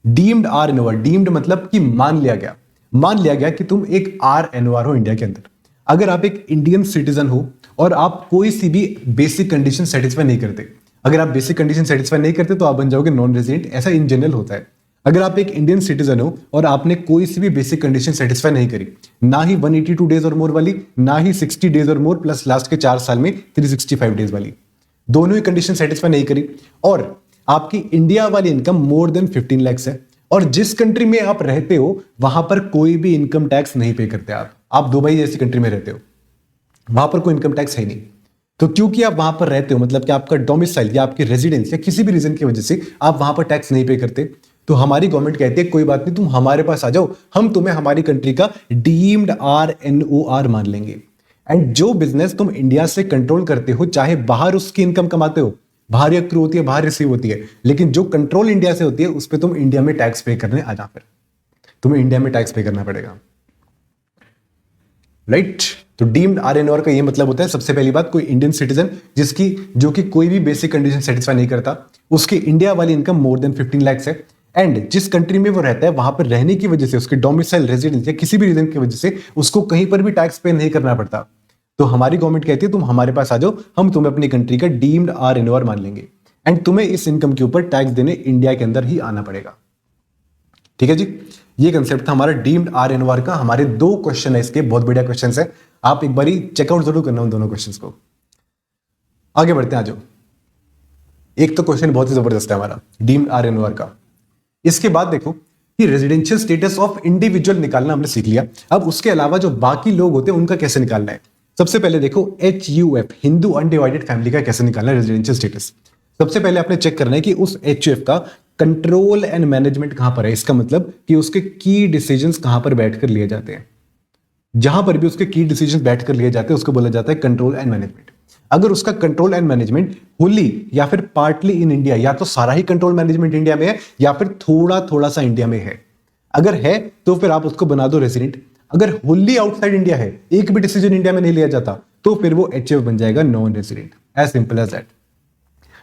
डीम्ड RNOR, डीम्ड मतलब कि मान लिया गया, मान लिया गया कि तुम एक RNOR हो इंडिया के अंदर। अगर आप एक इंडियन सिटीजन हो और आप कोई सी भी बेसिक कंडीशन सेटिस्फाई नहीं करते, अगर आप बेसिक कंडीशन सेटिस्फाई नहीं करते तो आप बन जाओगे नॉन रेजिडेंट, ऐसा इन जनरल होता है। अगर आप एक इंडियन सिटीजन हो और आपने कोई सी भी बेसिक कंडीशन सेटिस्फाई नहीं करी, ना ही 182 डेज और मोर वाली, ना ही 60 डेज और मोर प्लस लास्ट के 4 साल में 365 डेज वाली, दोनों ही कंडीशन सेटिस्फाई नहीं करी, और आपकी इंडिया वाली इनकम मोर देन 15 lakhs है, और जिस कंट्री में आप रहते हो वहां पर कोई भी इनकम टैक्स नहीं पे करते, आप दुबई जैसी कंट्री में रहते हो, वहां पर कोई इनकम टैक्स है नहीं। तो क्योंकि आप वहां पर रहते हो, मतलब कि आपका डोमिसाइल या आपकी रेजिडेंस या किसी भी रीजन की वजह से आप वहां पर टैक्स नहीं पे करते, तो हमारी गवर्नमेंट कहती है कोई बात नहीं, तुम हमारे पास आ जाओ, हम तुम्हें हमारी कंट्री का डीम्ड RNOR मान लेंगे। एंड जो बिजनेस तुम इंडिया से कंट्रोल करते हो, चाहे बाहर उसकी इनकम कमाते हो, बाहर अक्रू होती है, बाहर रिसीव होती है, लेकिन जो कंट्रोल इंडिया से होती है उस पर तुम इंडिया में टैक्स पे करने आ जा, फिर तुम्हें इंडिया में टैक्स पे करना पड़ेगा, राइट। तो डीम्ड आरएनओआर का ये मतलब होता है, सबसे पहली बात, कोई इंडियन सिटीजन जो कि कोई भी बेसिक कंडीशन सेटिस्फाई नहीं करता, उसकी इंडिया वाली इनकम मोर देन 15 लाख है, एंड जिस कंट्री में वो रहता है वहां पर रहने की वजह से, उसके डोमिसाइल रेजिडेंस या किसी भी रीजन की वजह से उसको कहीं पर भी टैक्स पे नहीं करना पड़ता, तो हमारी गवर्नमेंट कहती है तुम हमारे पास आ जाओ, हम तुम्हें अपनी कंट्री का डीम्ड आरएनओआर मान लेंगे, एंड तुम्हें इस इनकम के ऊपर टैक्स देने इंडिया के अंदर ही आना पड़ेगा। ठीक है जी, ये कंसेप्ट था हमारा डीम्ड आरएनओआर का। हमारे 2 क्वेश्चन है इसके, बहुत बढ़िया क्वेश्चन है, आप एक बारी चेकआउट जरूर करना उन दोनों क्वेश्चंस को। आगे बढ़ते हैं, आ जाओ। एक तो क्वेश्चन बहुत ही जबरदस्त है हमारा डीम्ड आरएनओआर का। इसके बाद देखो कि रेजिडेंशियल स्टेटस ऑफ इंडिविजुअल निकालना हमने सीख लिया, अब उसके अलावा जो बाकी लोग होते हैं उनका कैसे निकालना है। सबसे पहले देखो HUF, हिंदू अनडिवाइडेड फैमिली का कैसे निकालना है रेजिडेंशियल स्टेटस। सबसे पहले आपने चेक करना है कि उस HUF का कंट्रोल एंड मैनेजमेंट कहां पर है। इसका मतलब कि उसके की डिसीजंस कहां पर बैठकर लिए जाते हैं। जहां पर भी उसके की डिसीजंस बैठकर लिए जाते हैं उसको बोला जाता है कंट्रोल एंड मैनेजमेंट। अगर उसका कंट्रोल एंड मैनेजमेंट होली या फिर पार्टली इन इंडिया, या तो सारा ही कंट्रोल मैनेजमेंट इंडिया में है या फिर थोड़ा थोड़ा सा इंडिया में है, अगर है तो फिर आप उसको बना दो रेजिडेंट। अगर होली आउटसाइड इंडिया है, एक भी डिसीजन इंडिया में नहीं लिया जाता, तो फिर वो HUF बन जाएगा non resident, as simple as that.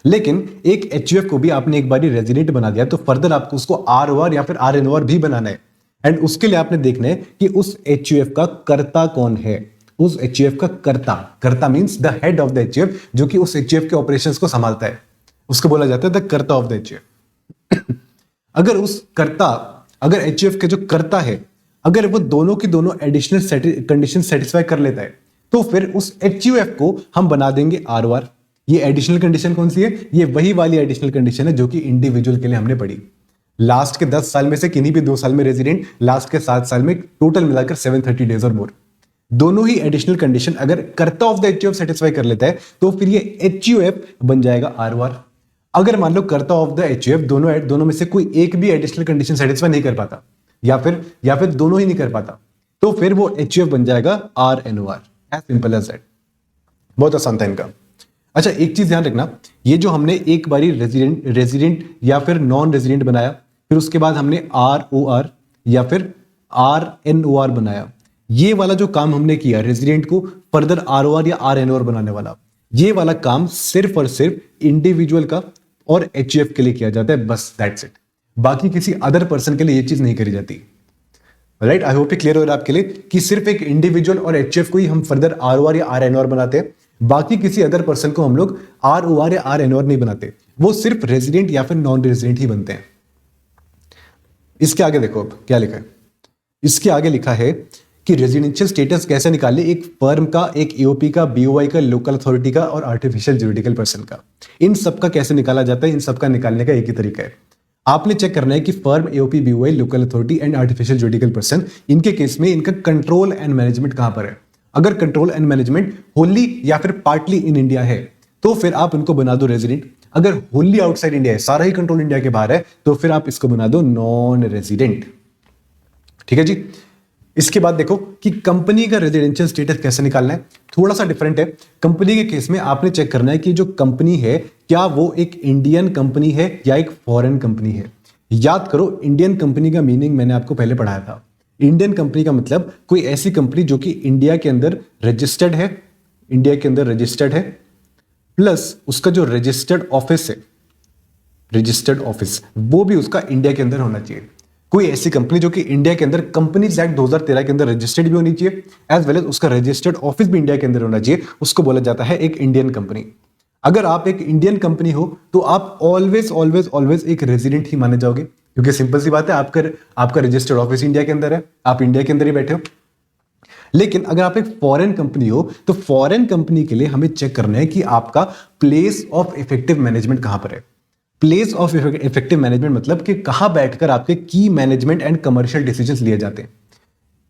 लेकिन एक HUF को भी आपने एक बार रेजिडेंट बना दिया तो फर्दर आपको उसको ROR या फिर RNOR भी बनाना है, एंड उसके लिए आपने देखना है कि उस HUF का कर्ता कौन है। उस HUF का कर्ता means the head of the HUF, जो कि उस HUF के ऑपरेशंस को संभालता है, उसको बोला जाता है द कर्ता ऑफ द HUF। अगर HUF के जो कर्ता है, अगर वो दोनों की दोनों एडिशनल कंडीशन सेटिस्फाई कर लेता है, तो फिर उस HUF को हम बना देंगे ROR। ये एडिशनल कंडीशन कौन सी है? ये वही वाली एडिशनल कंडीशन है जो कि इंडिविजुअल के लिए हमने पढ़ी। लास्ट के 10 साल में से किन्हीं भी 2 साल में रेजिडेंट, लास्ट के 7 साल में टोटल मिलाकर 730 डेज और मोर। दोनों ही एडिशनल कंडीशन अगर कर्ता ऑफ द HUF सेटिस्फाई कर लेता है तो फिर ये HUF बन जाएगा ROR। अगर मान लो कर्ता ऑफ द HUF दोनों में से कोई एक भी एडिशनल कंडीशन सेटिस्फाई नहीं कर पाता, या फिर दोनों ही नहीं कर पाता, तो फिर वो HUF बन जाएगा RNOR, as simple as that. बहुत आसान था इनका। अच्छा, एक चीज ध्यान रखना, ये जो हमने एक बारी रेजिडेंट या फिर नॉन रेजिडेंट बनाया, फिर उसके बाद हमने ROR या फिर RNOR बनाया, ये वाला जो काम हमने किया रेजिडेंट को फर्दर ROR या RNOR बनाने वाला, ये वाला काम सिर्फ और सिर्फ इंडिविजुअल का और HUF के लिए किया जाता है, बस दैट्स इट। बाकी किसी अदर पर्सन के लिए ये चीज नहीं करी जाती। राइट, आई होप क्लियर हो रहा है आपके लिए कि सिर्फ एक इंडिविजुअल और HUF को ही हम फर्दर ROR या RNOR बनाते हैं, बाकी किसी अदर पर्सन को हम लोग ROR या RNOR नहीं बनाते, वो सिर्फ रेजिडेंट या फिर नॉन रेजिडेंट ही बनते हैं। इसके आगे देखो अब क्या लिखा है। इसके आगे लिखा है कि रेजिडेंशियल स्टेटस कैसे निकाले एक फर्म का, एक AOP का, BOI का, लोकल अथॉरिटी का और आर्टिफिशियल ज्यूरिडिकल पर्सन का। इन सबका कैसे निकाला जाता है? इन सबका निकालने का एक ही तरीका है, आपने चेक करना है कि firm, AOP, BOI, local authority and artificial juridical person, इनके केस में इनका कंट्रोल एंड मैनेजमेंट कहां पर है। अगर कंट्रोल एंड मैनेजमेंट होली या फिर पार्टली इन इंडिया है तो फिर आप इनको बना दो रेजिडेंट। अगर होली आउटसाइड इंडिया है, सारा ही कंट्रोल इंडिया के बाहर है, तो फिर आप इसको बना दो नॉन रेजिडेंट। ठीक है जी। इसके बाद देखो कि कंपनी का रेजिडेंशियल स्टेटस कैसे निकालना है, थोड़ा सा डिफरेंट है। कंपनी के केस में आपने चेक करना है कि जो कंपनी है क्या वो एक इंडियन कंपनी है या एक फॉरेन कंपनी है। याद करो, इंडियन कंपनी का मीनिंग मैंने आपको पहले पढ़ाया था। इंडियन कंपनी का मतलब कोई ऐसी कंपनी जो कि इंडिया के अंदर रजिस्टर्ड है, प्लस उसका जो रजिस्टर्ड ऑफिस है, रजिस्टर्ड ऑफिस वो भी उसका इंडिया के अंदर होना चाहिए। कोई ऐसी कंपनी जो कि इंडिया के अंदर कंपनीज एक्ट 2013 के अंदर रजिस्टर्ड भी होनी चाहिए, एज वेल एज उसका रजिस्टर्ड ऑफिस भी इंडिया के अंदर होना चाहिए, उसको बोला जाता है एक इंडियन कंपनी। अगर आप एक इंडियन कंपनी हो तो आप ऑलवेज ऑलवेज ऑलवेज एक रेजिडेंट ही माने जाओगे, क्योंकि सिंपल सी बात है, आपका रजिस्टर्ड ऑफिस इंडिया के अंदर है, आप इंडिया के अंदर ही बैठे हो। लेकिन अगर आप एक फॉरेन कंपनी हो तो फॉरेन कंपनी के लिए हमें चेक करना है कि आपका प्लेस ऑफ इफेक्टिव मैनेजमेंट कहां पर है। प्लेस ऑफ इफेक्टिव मैनेजमेंट मतलब कि कहां बैठकर आपके की मैनेजमेंट एंड कमर्शियल डिसीजंस लिए जाते हैं।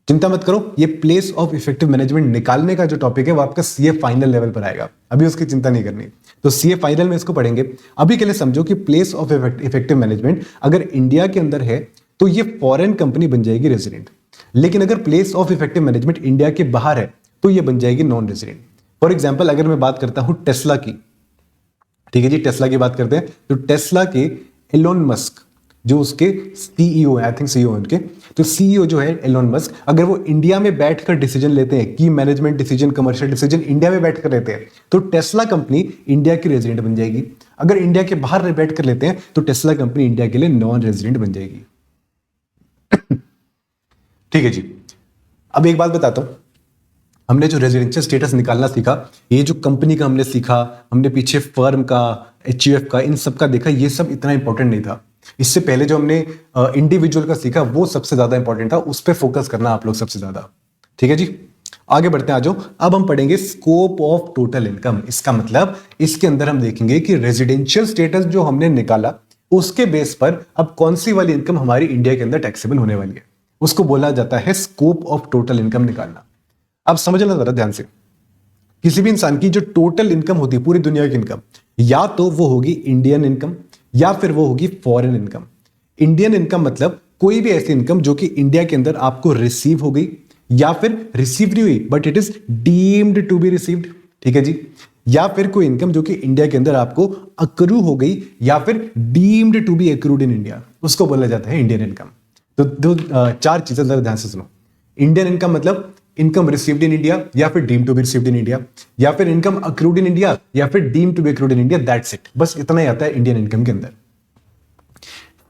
चिंता मत करो, ये प्लेस ऑफ इफेक्टिव मैनेजमेंट निकालने का जो टॉपिक है वो आपका CA फाइनल लेवल पर आएगा, अभी उसकी चिंता नहीं करनी। तो CA फाइनल में इसको पढ़ेंगे। अभी के लिए समझो कि प्लेस ऑफ इफेक्टिव मैनेजमेंट अगर इंडिया के अंदर है तो ये फॉरेन कंपनी बन जाएगी रेजिडेंट, लेकिन अगर place of effective management India के बाहर है तो ये बन जाएगी नॉन रेजिडेंट। फॉर एग्जाम्पल अगर मैं बात करता हूं टेस्ला की, ठीक है जी, टेस्ला की बात करते हैं तो टेस्ला के एलोन मस्क जो उसके सीईओ है, आई थिंक सीईओ उनके, तो सीईओ जो है एलोन मस्क, अगर वो इंडिया में बैठकर डिसीजन लेते हैं, की management decision, commercial decision India में बैठकर लेते हैं, तो टेस्ला कंपनी इंडिया की रेजिडेंट बन जाएगी। अगर इंडिया के बाहर बैठकर लेते हैं तो टेस्ला कंपनी इंडिया के लिए नॉन रेजिडेंट बन जाएगी। ठीक है जी, अब एक बात बताता हूं, हमने जो रेजिडेंशियल स्टेटस निकालना सीखा, ये जो कंपनी का हमने सीखा, हमने पीछे फर्म का, एचयूएफ का, इन सब का देखा, ये सब इतना इंपॉर्टेंट नहीं था। इससे पहले जो हमने इंडिविजुअल का सीखा वो सबसे ज्यादा इंपॉर्टेंट था, उस पर फोकस करना आप लोग सबसे ज्यादा। ठीक है जी, आगे बढ़ते हैं, आ जाओ। अब हम पढ़ेंगे स्कोप ऑफ टोटल इनकम। इसका मतलब इसके अंदर हम देखेंगे कि रेजिडेंशियल स्टेटस जो हमने निकाला उसके बेस पर अब कौन सी वाली इनकम हमारी इंडिया के अंदर टैक्सेबल होने वाली है, उसको बोला जाता है स्कोप ऑफ टोटल इनकम निकालना। अब समझना जरा ध्यान से, किसी भी इंसान की जो टोटल इनकम होती है पूरी दुनिया की इनकम, या तो वो होगी इंडियन इनकम या फिर वो होगी फॉरेन इनकम। इंडियन इनकम मतलब कोई भी ऐसी इनकम जो कि इंडिया के अंदर आपको रिसीव हो गई या फिर रिसीव नहीं हुई but it is deemed to be received. ठीक है जी, या फिर कोई इनकम जो कि इंडिया के अंदर आपको अक्रू हो गई या फिर deemed to be accrued in India, उसको बोला जाता है इंडियन इनकम। तो दो चार चीजें जरा ध्यान से सुनो। इंडियन इनकम मतलब इनकम रिसीव्ड इन इंडिया या फिर deem to be received in India, या फिर इनकम अक्रूड इन इंडिया या फिर deem to be accrued in India, that's it, बस इतना ही आता है इंडियन इनकम के अंदर।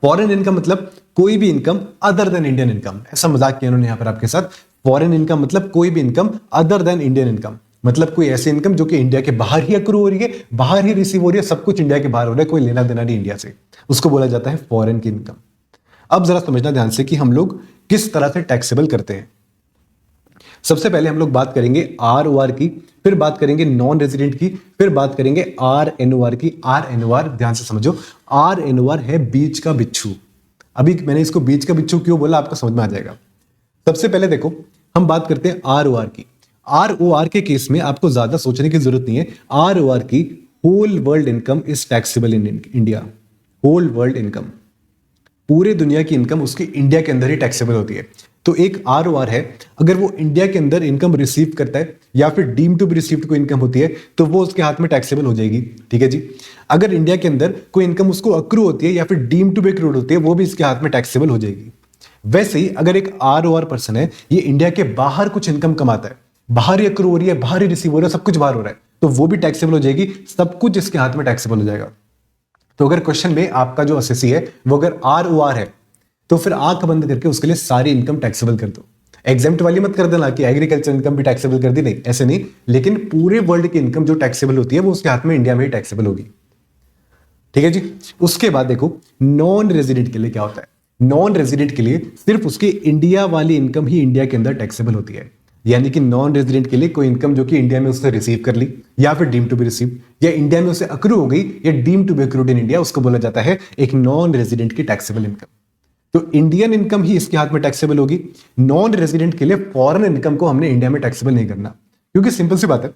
फॉरेन इनकम मतलब कोई भी income other than Indian income, ऐसा मजाक किया उन्होंने यहां पर आपके साथ। फॉरेन इनकम मतलब कोई भी income other than Indian income, मतलब कोई ऐसी इनकम जो कि इंडिया के बाहर ही अक्रू हो रही है, बाहर ही रिसीव हो रही है, सब कुछ इंडिया के बाहर हो रहा है, कोई लेना देना नहीं इंडिया से, उसको बोला जाता है फॉरेन की इनकम। अब जरा समझना ध्यान से कि हम लोग किस तरह से टैक्सेबल करते हैं। सबसे पहले हम लोग बात करेंगे ROR की, फिर बात करेंगे नॉन रेजिडेंट की, फिर बात करेंगे RNOR की। RNOR ध्यान से समझो, RNOR है बीच का बिच्छू। अभी मैंने इसको बीच का बिच्छू क्यों बोला आपको समझ में आ जाएगा। सबसे पहले देखो हम बात करते हैं ROR की। ROR के केस में आपको ज्यादा सोचने की जरूरत नहीं है। ROR की whole world income is taxable in India. Whole world income, पूरे दुनिया की इनकम उसकी इंडिया के अंदर ही टैक्सेबल होती है। तो एक ROR है, अगर वो इंडिया के अंदर इनकम रिसीव करता है या फिर डीम टू बी रिसीव्ड कोई इनकम होती है तो वो उसके हाथ में टैक्सेबल हो जाएगी। ठीक है जी, अगर इंडिया के अंदर कोई इनकम उसको अक्रू होती है या फिर डीम टू बी अक्रूड होती है वो भी इसके हाथ में टैक्सेबल हो जाएगी। वैसे ही अगर एक ROR पर्सन है, ये इंडिया के बाहर कुछ इनकम कमाता है, बाहर ही अक्रू हो रही है, बाहर ही रिसीव हो रहा है, सब कुछ बाहर हो रहा है, तो वो भी टैक्सेबल हो जाएगी, सब कुछ इसके हाथ में टैक्सेबल हो जाएगा। तो अगर क्वेश्चन में आपका जो एसएससी है वो अगर ROR है तो फिर आंख बंद करके उसके लिए सारी इनकम टैक्सेबल कर दो। एग्जाम्प्ट वाली मत कर देना कि एग्रीकल्चर इनकम भी टैक्सेबल कर दी, नहीं ऐसे नहीं, लेकिन पूरे वर्ल्ड की इनकम जो टैक्सेबल होती है वो उसके हाथ में इंडिया में ही टैक्सेबल होगी। ठीक है जी, उसके बाद देखो नॉन रेजिडेंट के लिए क्या होता है। नॉन रेजिडेंट के लिए सिर्फ उसकी इंडिया वाली इनकम ही इंडिया के अंदर टैक्सेबल होती है, यानी कि नॉन रेजिडेंट के लिए कोई इनकम जो कि इंडिया में उसने रिसीव कर ली या फिर डीम टू बी रिसीव या इंडिया में उसे अक्रू हो गई या deem to be accrued in India, उसको बोला जाता है एक नॉन रेजिडेंट की टैक्सेबल इनकम। तो इंडियन इनकम ही इसके हाथ में टैक्सेबल होगी। नॉन रेजिडेंट के लिए फॉरेन इनकम को हमने इंडिया में टैक्सेबल नहीं करना, क्योंकि सिंपल सी बात है,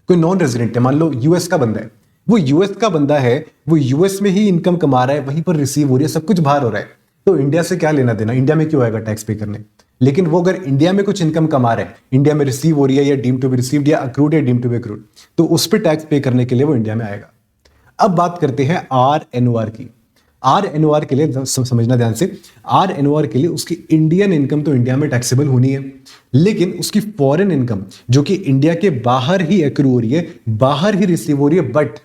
कोई नॉन रेजिडेंट है, मान लो यूएस का बंदा है, वो यूएस का बंदा है, वो यूएस में ही इनकम कमा रहा है, वहीं पर रिसीव हो रही है, सब कुछ बाहर हो रहा है, तो इंडिया से क्या लेना देना, इंडिया में क्यों आएगा टैक्स पे करने। लेकिन वो अगर इंडिया में कुछ इनकम कमा रहा है, इंडिया में रिसीव हो रही है या डीम टू बी रिसीव्ड या अक्रूड या डीम टू बी अक्रूड, तो उस पर टैक्स पे करने के लिए वो इंडिया में आएगा। अब बात करते हैं RNOR की। RNOR के लिए समझना ध्यान से, RNOR के लिए उसकी इंडियन इनकम तो इंडिया में टैक्सेबल होनी है, लेकिन उसकी फॉरेन इनकम जो कि इंडिया के बाहर ही एक्रू हो रही है, बाहर ही रिसीव हो रही है, बट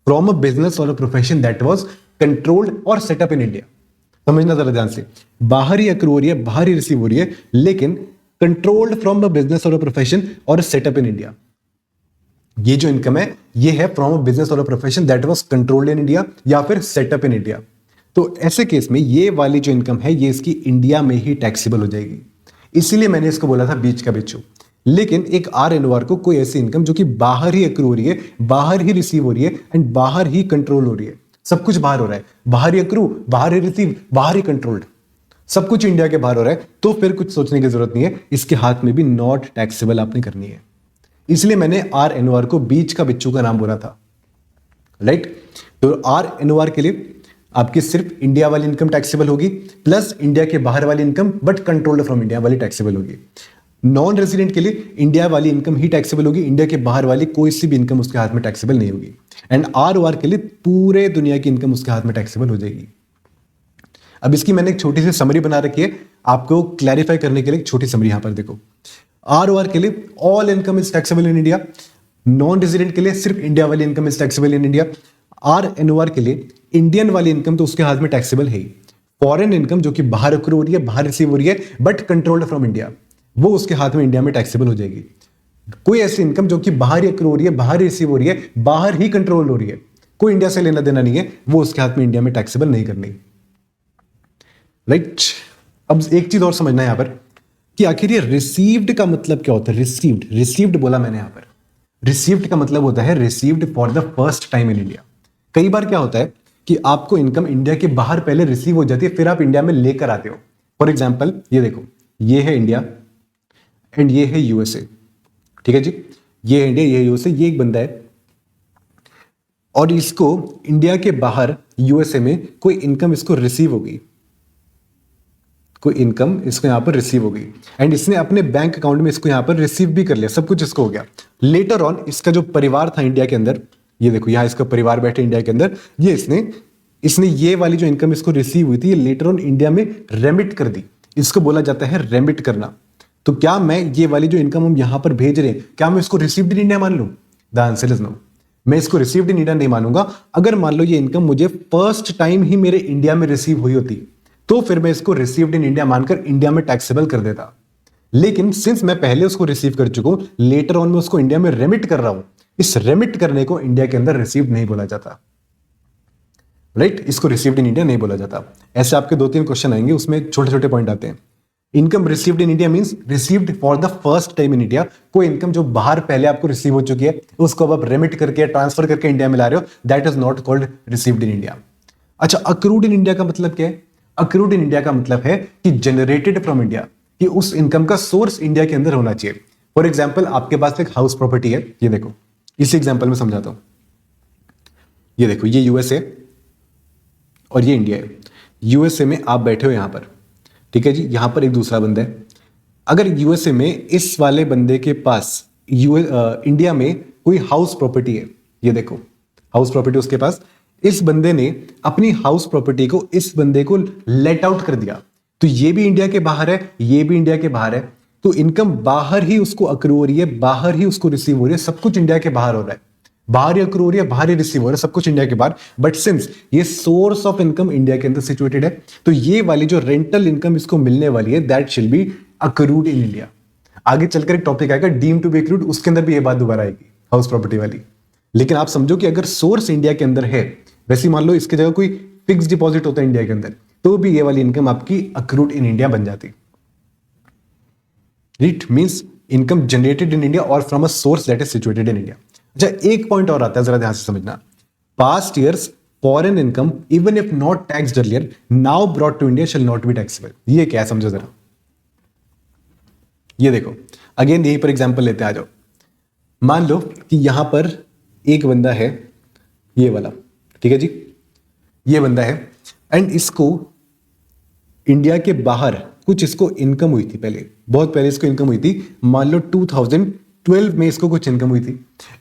फ्रॉम अ बिजनेस और a profession that was controlled और सेटअप इन इंडिया। समझना जरा ध्यान से, बाहर ही एक्रू हो रही है, बाहर ही रिसीव हो रही है, लेकिन कंट्रोल्ड फ्रॉम अ बिजनेस और अ प्रोफेशन और सेटअप इन इंडिया। ये जो इनकम है ये है फ्रॉम अ बिजनेस और a profession that was controlled in India या फिर सेटअप इन इंडिया। तो ऐसे केस में ये वाली जो इनकम है ये इसकी इंडिया में ही टैक्सेबल हो जाएगी, इसीलिए मैंने इसको बोला था बीच का बिच्छू। लेकिन एक RNOR को कोई ऐसी इनकम जो कि बाहर ही अक्रू हो रही है, बाहर ही रिसीव हो रही है एंड बाहर ही कंट्रोल हो रही है, सब कुछ बाहर हो रहा है, बाहर ही अक्रू, बाहर ही रिसीव, बाहर ही कंट्रोल्ड, सब कुछ इंडिया के बाहर हो रहा है, तो फिर कुछ सोचने की जरूरत नहीं है, इसके हाथ में भी नॉट टैक्सेबल आपने करनी है। इसलिए मैंने RNOR को बीच का बिच्छू का नाम बोला था, राइट। तो RNOR के लिए आपकी सिर्फ इंडिया वाली इनकम टैक्सेबल होगी, प्लस इंडिया के बाहर वाली income but controlled from India वाली टैक्सेबल होगी। नॉन रेजिडेंट के लिए इंडिया वाली इनकम ही टैक्सेबल होगी, इंडिया के बाहर वाली कोई सी भी इनकम उसके हाथ में टैक्सेबल नहीं होगी। एंड ROR के लिए पूरे दुनिया की इनकम उसके हाथ में टैक्सेबल हो जाएगी। अब इसकी मैंने एक छोटी सी समरी बना रखी है आपको क्लैरिफाई करने के लिए। एक छोटी समरी यहां पर देखो, ROR के लिए all income is taxable in India, non resident के लिए सिर्फ इंडिया वाली income is taxable in India, RNOR के लिए इंडियन वाली इनकम तो उसके हाथ में टैक्सेबल है ही, फॉरेन इनकम जो कि बाहर अक्रू हो रही है, बाहर रिसीव हो रही है बट कंट्रोल्ड फ्रॉम इंडिया, वो उसके हाथ में इंडिया में टैक्सेबल हो जाएगी। कोई ऐसी इनकम जो कि बाहर ही अक्रू हो रही है, बाहर ही रिसीव हो रही है, बाहर ही कंट्रोल हो रही है, कोई इंडिया से लेना देना नहीं है, वो उसके हाथ में इंडिया में टैक्सेबल नहीं करनी। राइट। अब एक चीज और समझना है यहां पर कि आखिर ये रिसीव्ड का मतलब क्या होता है। रिसीव्ड बोला मैंने यहां पर, रिसीव्ड का मतलब होता है received for the first time in India. कई बार क्या होता है कि आपको इनकम इंडिया के बाहर पहले रिसीव हो जाती है, फिर आप इंडिया में लेकर आते हो। फॉर एग्जाम्पल ये देखो, ये है इंडिया एंड ये है यूएसए, ठीक है जी, ये है इंडिया, ये है यूएसए, ये एक बंदा है और इसको इंडिया के बाहर यूएसए में कोई इनकम इसको रिसीव होगी, कोई इनकम इसको यहां पर रिसीव होगी एंड इसने अपने बैंक अकाउंट में इसको यहां पर रिसीव भी कर लिया, सब कुछ इसको हो गया। लेटर ऑन इसका जो परिवार था इंडिया के अंदर, ये देखो यहां इसका परिवार बैठे इंडिया के अंदर, ये इसने ये वाली जो इनकम इसको रिसीव हुई थी ये लेटर ऑन इंडिया में रेमिट कर दी। इसको बोला जाता है रेमिट करना। तो क्या मैं ये वाली जो इनकम हम यहां पर भेज रहे हैं, क्या मैं इसको रिसीव्ड इन इंडिया मान लूं? The answer is no. मैं इसको रिसीव्ड इन इंडिया नहीं मानूंगा। अगर मान लो ये इनकम मुझे फर्स्ट टाइम ही मेरे इंडिया में रिसीव हुई होती तो फिर मैं इसको रिसीव्ड इन इंडिया मानकर इंडिया में टैक्सेबल कर देता। लेकिन सिंस मैं पहले उसको रिसीव कर चुका हूं, लेटर ऑन में उसको इंडिया में रेमिट कर रहा हूं, इस रेमिट करने को इंडिया के अंदर रिसीव्ड नहीं बोला जाता। राइट, इसको रिसीव्ड इन इंडिया नहीं बोला जाता। ऐसे आपके 2-3 क्वेश्चन आएंगे, उसमें छोटे छोटे पॉइंट आते हैं। Income received in India means received for the first time in India. कोई इनकम जो बाहर पहले आपको रिसीव हो चुकी है उसको अब आप रेमिट करके ट्रांसफर करके इंडिया में ला रहे हो, that is not called received in India. अच्छा, अक्रूड इन इंडिया का मतलब क्या है? अक्रूड इन इंडिया का मतलब है कि जनरेटेड फ्रॉम इंडिया, कि उस इनकम का सोर्स इंडिया के अंदर होना चाहिए। फॉर एग्जाम्पल आपके पास एक हाउस प्रॉपर्टी है, ये देखो, इसी एग्जाम्पल में समझाता हूं। ये देखो, ये यूएसए और ये इंडिया है। यूएसए में आप बैठे हो यहां पर, ठीक है जी, यहां पर एक दूसरा बंदा है। अगर यूएसए में इस वाले बंदे के पास इंडिया में कोई हाउस प्रॉपर्टी है, ये देखो हाउस प्रॉपर्टी उसके पास, इस बंदे ने अपनी हाउस प्रॉपर्टी को इस बंदे को लेट आउट कर दिया, तो ये भी इंडिया के बाहर है, ये भी इंडिया के बाहर है, तो इनकम बाहर ही उसको अक्रू हो रही है, बाहर ही उसको रिसीव हो रही है, सब कुछ इंडिया के बाहर हो रहा है, बाहर ही अक्रू हो रही है, बाहर ही रिसीव हो रहा है, सब कुछ इंडिया के बाहर। बट सिंस ये सोर्स ऑफ इनकम इंडिया के अंदर सिचुएटेड है, तो ये वाली जो रेंटल इनकम इसको मिलने वाली है दैट शिल बी अक्रूड इन इंडिया। आगे चलकर एक टॉपिक आएगा डीम टू बी अक्रूड, उसके अंदर भी ये बात दोबारा आएगी हाउस प्रॉपर्टी वाली। लेकिन आप समझो कि अगर सोर्स इंडिया के अंदर है, वैसे मान लो इसकी जगह कोई फिक्स डिपॉजिट होता है इंडिया के अंदर, तो भी ये वाली इनकम आपकी अक्रूड इन इंडिया बन जाती। It means income generated in India और from a source that is situated in India. अच्छा, एक पॉइंट और आता है, जरा ध्यान से समझना। Past years foreign income even if not taxed earlier now brought to India shall not be taxable. ये क्या है समझो जरा। ये देखो, अगेन यहीं पर एग्जांपल लेते हैं, आ जाओ। मान लो कि यहां पर एक बंदा है, ये वाला, ठीक है जी, ये बंदा है एंड इसको इंडिया के बाहर कुछ इसको इनकम हुई थी, पहले बहुत पहले इसको इनकम हुई थी, मान लो 2012 में इसको कुछ इनकम हुई थी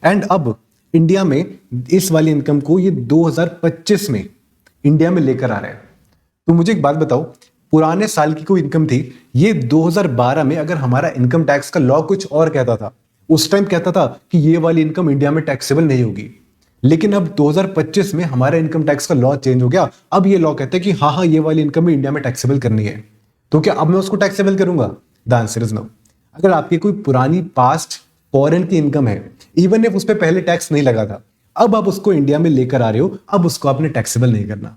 एंड अब इंडिया में इस वाली इनकम को ये 2025 में इंडिया में लेकर आ रहा है। तो मुझे एक बात बताओ, पुराने साल की कोई इनकम थी, ये 2012 में अगर हमारा इनकम टैक्स का लॉ कुछ और कहता था, उस टाइम कहता था कि ये वाली इनकम इंडिया में टैक्सेबल नहीं होगी, लेकिन अब 2025 में हमारा इनकम टैक्स का लॉ चेंज हो गया। अब ये लॉ कहते हैं कि हाँ ये वाली इनकम इंडिया में टैक्सेबल करनी है, तो क्या अब मैं उसको टैक्सेबल करूंगा? The answer is no. अगर आपकी कोई पुरानी पास्ट फॉरेन की इनकम है, इवन इफ उस पर पहले टैक्स नहीं लगा था, अब आप उसको इंडिया में लेकर आ रहे हो, अब उसको आपने टैक्सेबल नहीं करना,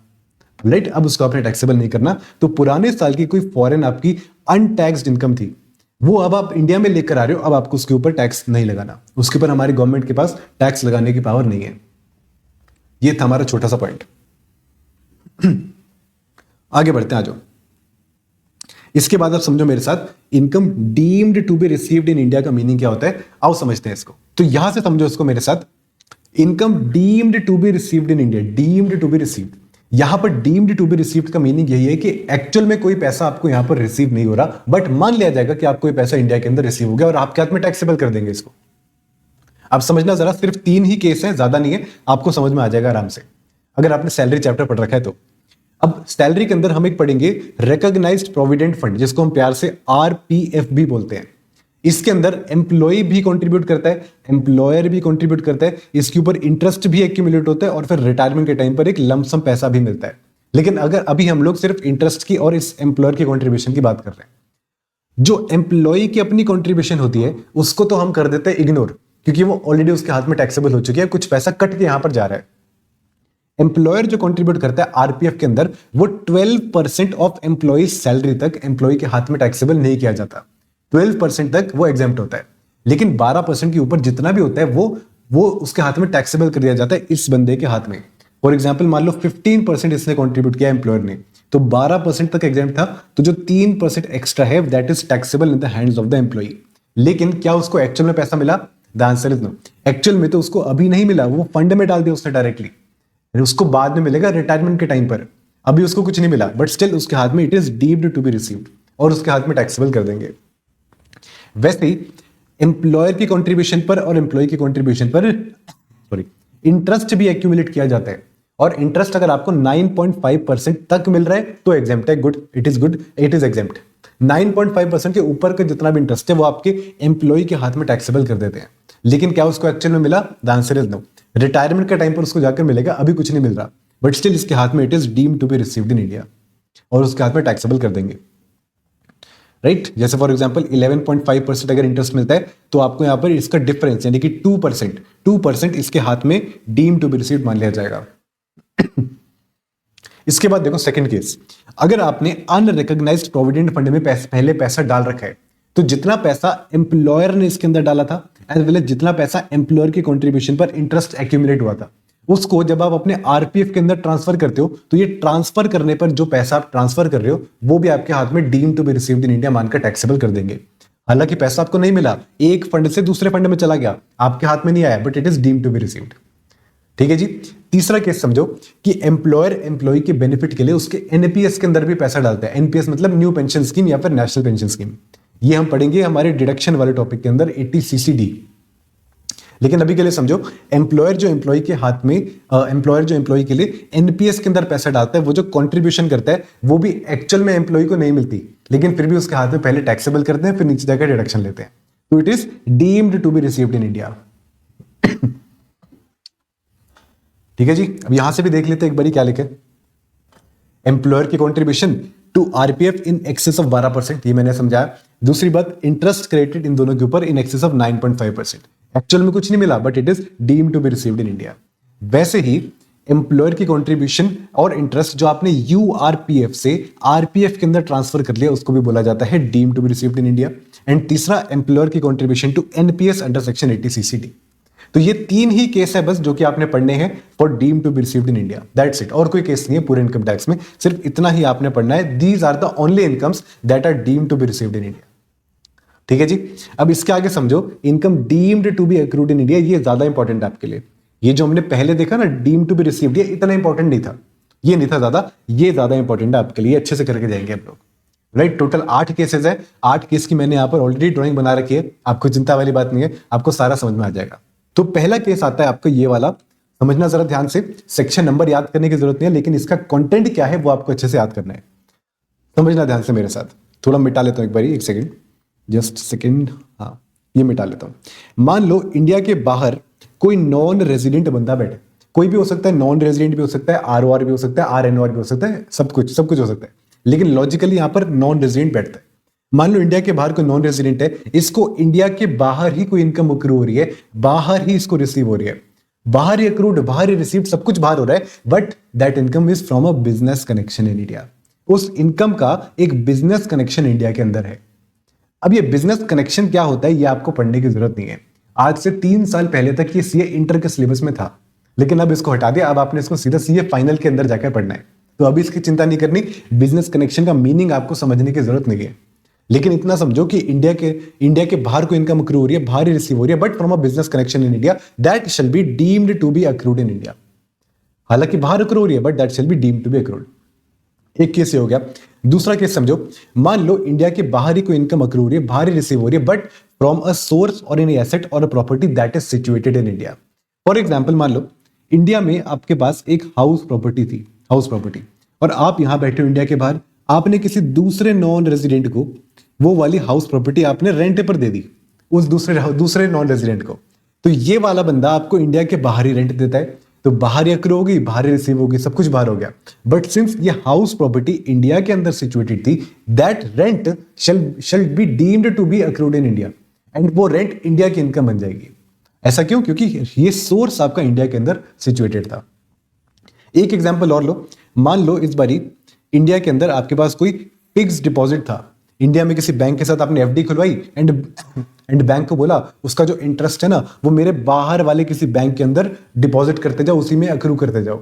राइट, अब उसको आपने टैक्सेबल नहीं करना। तो पुराने साल की कोई फॉरेन आपकी अनटैक्स्ड इनकम थी, वो अब आप इंडिया में लेकर आ रहे हो, अब आपको उसके ऊपर टैक्स नहीं लगाना, उसके ऊपर हमारी गवर्नमेंट के पास टैक्स लगाने की पावर नहीं है। ये था हमारा छोटा सा पॉइंट। आगे बढ़ते हैं, आ जाओ। इसके बाद आप समझो मेरे साथ, income deemed to be received in India का मीनिंग क्या होता है, आओ समझते हैं इसको। तो यहां से समझो इसको मेरे साथ, income deemed to be received in India, deemed to be received, यहां पर डीम्ड टू बी रिसीव्ड का मीनिंग यही है कि एक्चुअल में कोई पैसा आपको यहां पर रिसीव नहीं हो रहा, बट मान लिया जाएगा कि आपको ये पैसा इंडिया के अंदर रिसीव हो गया और आपके हाथ में टैक्सेबल कर देंगे इसको। आप समझना जरा, सिर्फ 3 ही केस हैं, ज्यादा नहीं है, आपको समझ में आ जाएगा आराम से अगर आपने सैलरी चैप्टर पढ़ रखा है तो। अब सैलरी के अंदर हम एक पढ़ेंगे रिकॉग्नाइज्ड प्रोविडेंट फंड, जिसको हम प्यार से आरपीएफ भी बोलते हैं। इसके अंदर एम्प्लॉय भी कंट्रीब्यूट करता है, एम्प्लॉयर भी कंट्रीब्यूट करता है, इसके ऊपर इंटरेस्ट भी एक्यूमुलेट होता है और फिर रिटायरमेंट के टाइम पर एक लमसम पैसा भी मिलता है। लेकिन अगर अभी हम लोग सिर्फ इंटरेस्ट की और इस एम्प्लॉयर की कंट्रीब्यूशन की बात कर रहे हैं, जो एम्प्लॉय की अपनी कंट्रीब्यूशन होती है उसको तो हम कर देते हैं इग्नोर, क्योंकि वो ऑलरेडी उसके हाथ में टैक्सेबल हो चुकी है, कुछ पैसा कट के यहां पर जा रहा है। एम्प्लॉयर जो कंट्रीब्यूट करता है आरपीएफ के अंदर, वो 12% ऑफ एम्प्लॉय सैलरी तक एम्प्लॉय के हाथ में टैक्सेबल नहीं किया जाता, 12% तक वो एग्जेम्प्ट होता है। लेकिन 12% के ऊपर जितना भी होता है वो उसके हाथ में टैक्सेबल कर दिया जाता है इस बंदे के हाथ में। फॉर एग्जाम्पल मान लो 15% इसने कंट्रीब्यूट किया एम्प्लॉयर ने, तो 12% तक एग्जेम्प्ट था, तो जो 3% एक्स्ट्रा है that is taxable in the hands of the employ. लेकिन क्या उसको एक्चुअल में पैसा मिला? The answer is no. Actual में तो उसको अभी नहीं मिला, वो फंड में डाल दिया उसने डायरेक्टली, उसको बाद में मिलेगा रिटायरमेंट के टाइम पर, अभी उसको कुछ नहीं मिला, बट स्टिल उसके हाथ में it is deemed to be received और उसके हाथ में टैक्सेबल कर देंगे। वैसे ही एम्प्लॉयर की कंट्रीब्यूशन पर और एम्प्लॉय की कंट्रीब्यूशन पर इंटरेस्ट भी एक्यूमुलेट किया जाता है, और इंटरेस्ट अगर आपको 9.5% तक मिल रहा है तो एग्जेम्प्ट है, गुड, इट इज एग्जेम्प्ट। 9.5% के ऊपर का जितना भी इंटरेस्ट है वो आपके एम्प्लॉय के हाथ में टैक्सेबल कर देते हैं। लेकिन क्या उसको एक्चुअल में मिला? The answer is no. Retirement के टाइम पर उसको जाकर मिलेगा, अभी कुछ नहीं मिल रहा, बट स्टिल इसके हाथ में it is deemed to be received in India और उसके हाथ में टैक्सेबल कर देंगे, राइट। जैसे फॉर एग्जांपल 11.5% अगर इंटरेस्ट मिलता है तो आपको यहां पर इसका डिफरेंस यानी कि 2% इसके हाथ में डीम्ड टू बी रिसीव्ड मान लिया जाएगा। इसके बाद देखो सेकंड केस, अगर आपने अनरिकॉग्नाइज्ड प्रोविडेंट फंड में पहले पैसा डाल रखा है, तो जितना पैसा एम्प्लॉयर ने इसके अंदर डाला था एज वेल एज जितना पैसा एम्प्लॉयर की कंट्रीब्यूशन पर इंटरेस्ट एक्यूमुलेट हुआ था, उसको जब आप अपने आरपीएफ के अंदर ट्रांसफर करते हो तो ये ट्रांसफर करने पर जो पैसा आप ट्रांसफर कर रहे हो वो भी आपके हाथ में deemed to be received in India मानकर टैक्सेबल कर देंगे। हालांकि पैसा आपको नहीं मिला, एक फंड से दूसरे फंड में चला गया, आपके हाथ में नहीं आया, but it is deemed to be received. ठीक है जी। तीसरा केस समझो कि एम्प्लॉयर एम्प्लॉय के बेनिफिट के लिए उसके एनपीएस के अंदर भी पैसा डालता है। एनपीएस मतलब न्यू पेंशन स्कीम या फिर नेशनल पेंशन स्कीम, ये हम पढ़ेंगे हमारे डिडक्शन वाले टॉपिक के अंदर 80CCD। लेकिन अभी के लिए समझो एम्प्लॉयर जो एम्प्लॉय के हाथ में एम्प्लॉयर जो एम्प्लॉय के लिए एनपीएस के अंदर पैसा डालता है, वो जो कंट्रीब्यूशन करता है वो भी एक्चुअल में एम्प्लॉय को नहीं मिलती, लेकिन फिर भी उसके हाथ में पहले टैक्सेबल करते हैं, फिर नीचे जाकर डिडक्शन लेते हैं, तो it is deemed to be received in India. ठीक है जी। अब यहां से भी देख लेते हैं एक बारी क्या लिखे, एम्प्लॉयर की contribution to RPF in excess of 12%, ये मैंने समझाया। दूसरी बात, इंटरेस्ट क्रेडिट इन दोनों के ऊपर इन एक्सेस ऑफ 9.5%। एक्चुअल में कुछ नहीं मिला, but it is deemed to be received in India. वैसे ही एम्प्लॉयर की कंट्रीब्यूशन और इंटरेस्ट जो आपने यूआरपीएफ से आरपीएफ के अंदर ट्रांसफर कर लिया उसको भी बोला जाता है deemed to be received in India. And तीसरा, एम्प्लॉयर की contribution to NPS under section 80CCD। तो ये 3 ही केस है बस जो कि आपने पढ़ने हैं for deemed to be received in India, that's it. और कोई केस नहीं है पूरे इनकम टैक्स में, सिर्फ इतना ही आपने पढ़ना है। These are the only incomes that are deemed to be received in India. ठीक है जी। अब इसके आगे समझो, income deemed to be accrued in India, ये ज्यादा इंपॉर्टेंट है आपके लिए। ये जो हमने पहले देखा ना डीम्ड टू बी रिसीव्ड, ये इतना इंपॉर्टेंट नहीं था, ये नहीं था ज्यादा, ये ज्यादा इंपॉर्टेंट है आपके लिए, अच्छे से करके जाएंगे हम लोग, राइट। टोटल 8 केसेस है, 8 केस की मैंने यहां पर ऑलरेडी ड्राइंग बना रखी है, आपको चिंता वाली बात नहीं है, आपको सारा समझ में आ जाएगा। तो पहला केस आता है आपका ये वाला, समझना जरा ध्यान से, सेक्शन नंबर याद करने की जरूरत नहीं है, लेकिन इसका कंटेंट क्या है वो आपको अच्छे से याद करना है, समझना ध्यान से मेरे साथ। थोड़ा मिटा लेता हूं एक बारी, एक सेकंड, जस्ट सेकंड, हाँ ये मिटा लेता हूं। मान लो इंडिया के बाहर कोई नॉन रेजिडेंट बंदा बैठे, कोई भी हो सकता है, नॉन रेजिडेंट भी हो सकता है, आरओआर भी हो सकता है, आरएनओआर भी हो सकता है, सब कुछ हो सकता है, लेकिन लॉजिकली यहां पर नॉन रेजिडेंट बैठता है। मान लो इंडिया के बाहर कोई नॉन रेजिडेंट है, इसको इंडिया के बाहर ही कोई इनकम अक्रू हो रही है, बाहर ही इसको रिसीव हो रही है, बाहर ही अक्रूड, बाहर ही रिसीव्ड, सब कुछ बाहर हो रहा है, but that income is from a business connection in India. उस इनकम का एक बिजनेस कनेक्शन इंडिया के अंदर है। अब ये बिजनेस कनेक्शन क्या होता है ये आपको पढ़ने की जरूरत नहीं है। आज से 3 साल पहले तक ये सीए इंटर के सिलेबस में था, लेकिन अब इसको हटा दिया, अब आपने इसको सीधा सीए फाइनल के अंदर जाकर पढ़ना है। तो अभी इसकी चिंता नहीं करनी, बिजनेस कनेक्शन का मीनिंग आपको समझने की जरूरत नहीं है, लेकिन इतना समझो कि इंडिया के बाहर को इनकम अक्रू हो रही है, बाहर ही रिसीव हो रही है, but from a business connection in India, that shall be deemed to be accrued in India. हालांकि बाहर अक्रू हो रही है but that shall be deemed to be accrued. एक केस ये हो गया। दूसरा केस समझो, मान लो इंडिया के बाहर ही कोई इनकम अक्रू हो रही है, बाहर ही रिसीव हो रही है, बट फ्रॉम अ सोर्स और इन एसेट और a property that is situated in India. For example, मान लो इंडिया में आपके पास एक हाउस प्रॉपर्टी थी, हाउस प्रॉपर्टी, और आप यहां बैठे हो इंडिया के बाहर, आपने किसी दूसरे नॉन रेजिडेंट को वो वाली हाउस प्रॉपर्टी आपने रेंट पर दे दी, उस दूसरे नॉन रेजिडेंट को। तो ये वाला बंदा आपको इंडिया के बाहर ही रेंट देता है, तो बाहर ही अक्रू होगी, बाहर ही रिसीव होगी, सब कुछ बाहर हो गया। बट सिंस ये हाउस प्रॉपर्टी इंडिया के अंदर सिचुएटेड थी, that rent shall be deemed to be accrued in India, and वो रेंट इंडिया की इनकम बन जाएगी। ऐसा क्यों? क्योंकि ये सोर्स आपका इंडिया के अंदर सिचुएटेड था। एक एग्जांपल और लो, मान लो इस बारी इंडिया के अंदर आपके पास कोई फिक्स डिपॉजिट था, इंडिया में किसी बैंक के साथ आपने एफडी खुलवाई, एंड बैंक को बोला उसका जो इंटरेस्ट है ना वो मेरे बाहर वाले किसी बैंक के अंदर डिपॉजिट करते जाओ, उसी में अक्रू करते जाओ।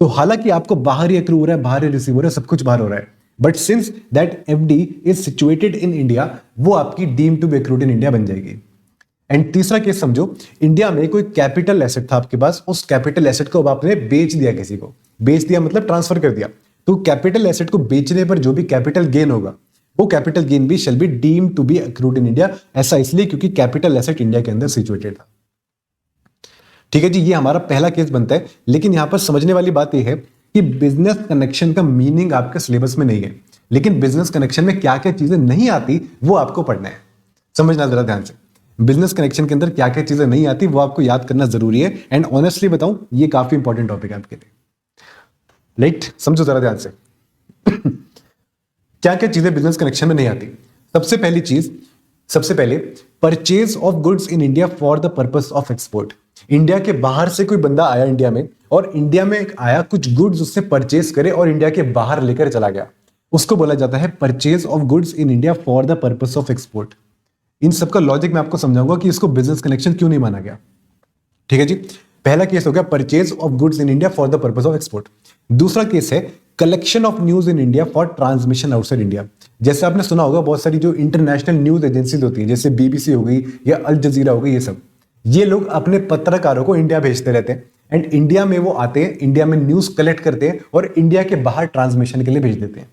तो हालांकि आपको बाहर ही अक्रू हो रहा है, बाहर ही रिसीव हो रहा है, सब कुछ बाहर हो रहा है, but since that FD is situated in India, वो आपकी deem to be accrued in India बन जाएगी। एंड तीसरा केस समझो, इंडिया में कोई कैपिटल एसेट था आपके पास, उस कैपिटल एसेट को अब आपने बेच दिया, किसी को बेच दिया मतलब ट्रांसफर कर दिया। तो कैपिटल एसेट को बेचने पर जो भी कैपिटल गेन होगा, वो कैपिटल गेन भी shall be deem to be accrued in India. ऐसा इसलिए क्योंकि कैपिटल एसेट इंडिया के अंदर सिचुएटेड था। ठीक है जी, ये हमारा पहला केस बनता है। लेकिन यहां पर समझने वाली बात यह है कि बिजनेस कनेक्शन का मीनिंग आपके सिलेबस में नहीं है, लेकिन बिजनेस कनेक्शन में क्या क्या चीजें नहीं आती वो आपको पढ़ना है। समझना जरा ध्यान से, बिजनेस कनेक्शन के अंदर क्या क्या चीजें नहीं आती वो आपको याद करना जरूरी है। एंड ऑनेस्टली बताऊं, ये काफी इंपॉर्टेंट टॉपिक है आपके लिए। राइट, समझो जरा ध्यान से क्या क्या चीजें बिजनेस कनेक्शन में नहीं आती। सबसे पहले purchase of goods in India for the purpose of export. India के बाहर से कोई बंदा आया इंडिया में, और इंडिया में आया कुछ गुड्स उससे परचेज करे और इंडिया के बाहर लेकर चला गया, उसको बोला जाता है purchase of goods in India for the purpose of export. इन सबका लॉजिक मैं आपको समझाऊंगा कि इसको बिजनेस कनेक्शन क्यों नहीं माना गया। ठीक है जी, पहला केस हो गया purchase of goods in India for the purpose of export. दूसरा केस है collection of news in India for transmission outside India. जैसे आपने सुना होगा बहुत सारी जो इंटरनेशनल न्यूज एजेंसीज होती है, जैसे बीबीसी हो गई या अल जजीरा हो गई, ये लोग अपने पत्रकारों को इंडिया भेजते रहते हैं, एंड इंडिया में वो आते हैं, इंडिया में न्यूज कलेक्ट करते हैं और इंडिया के बाहर ट्रांसमिशन के लिए भेज देते हैं।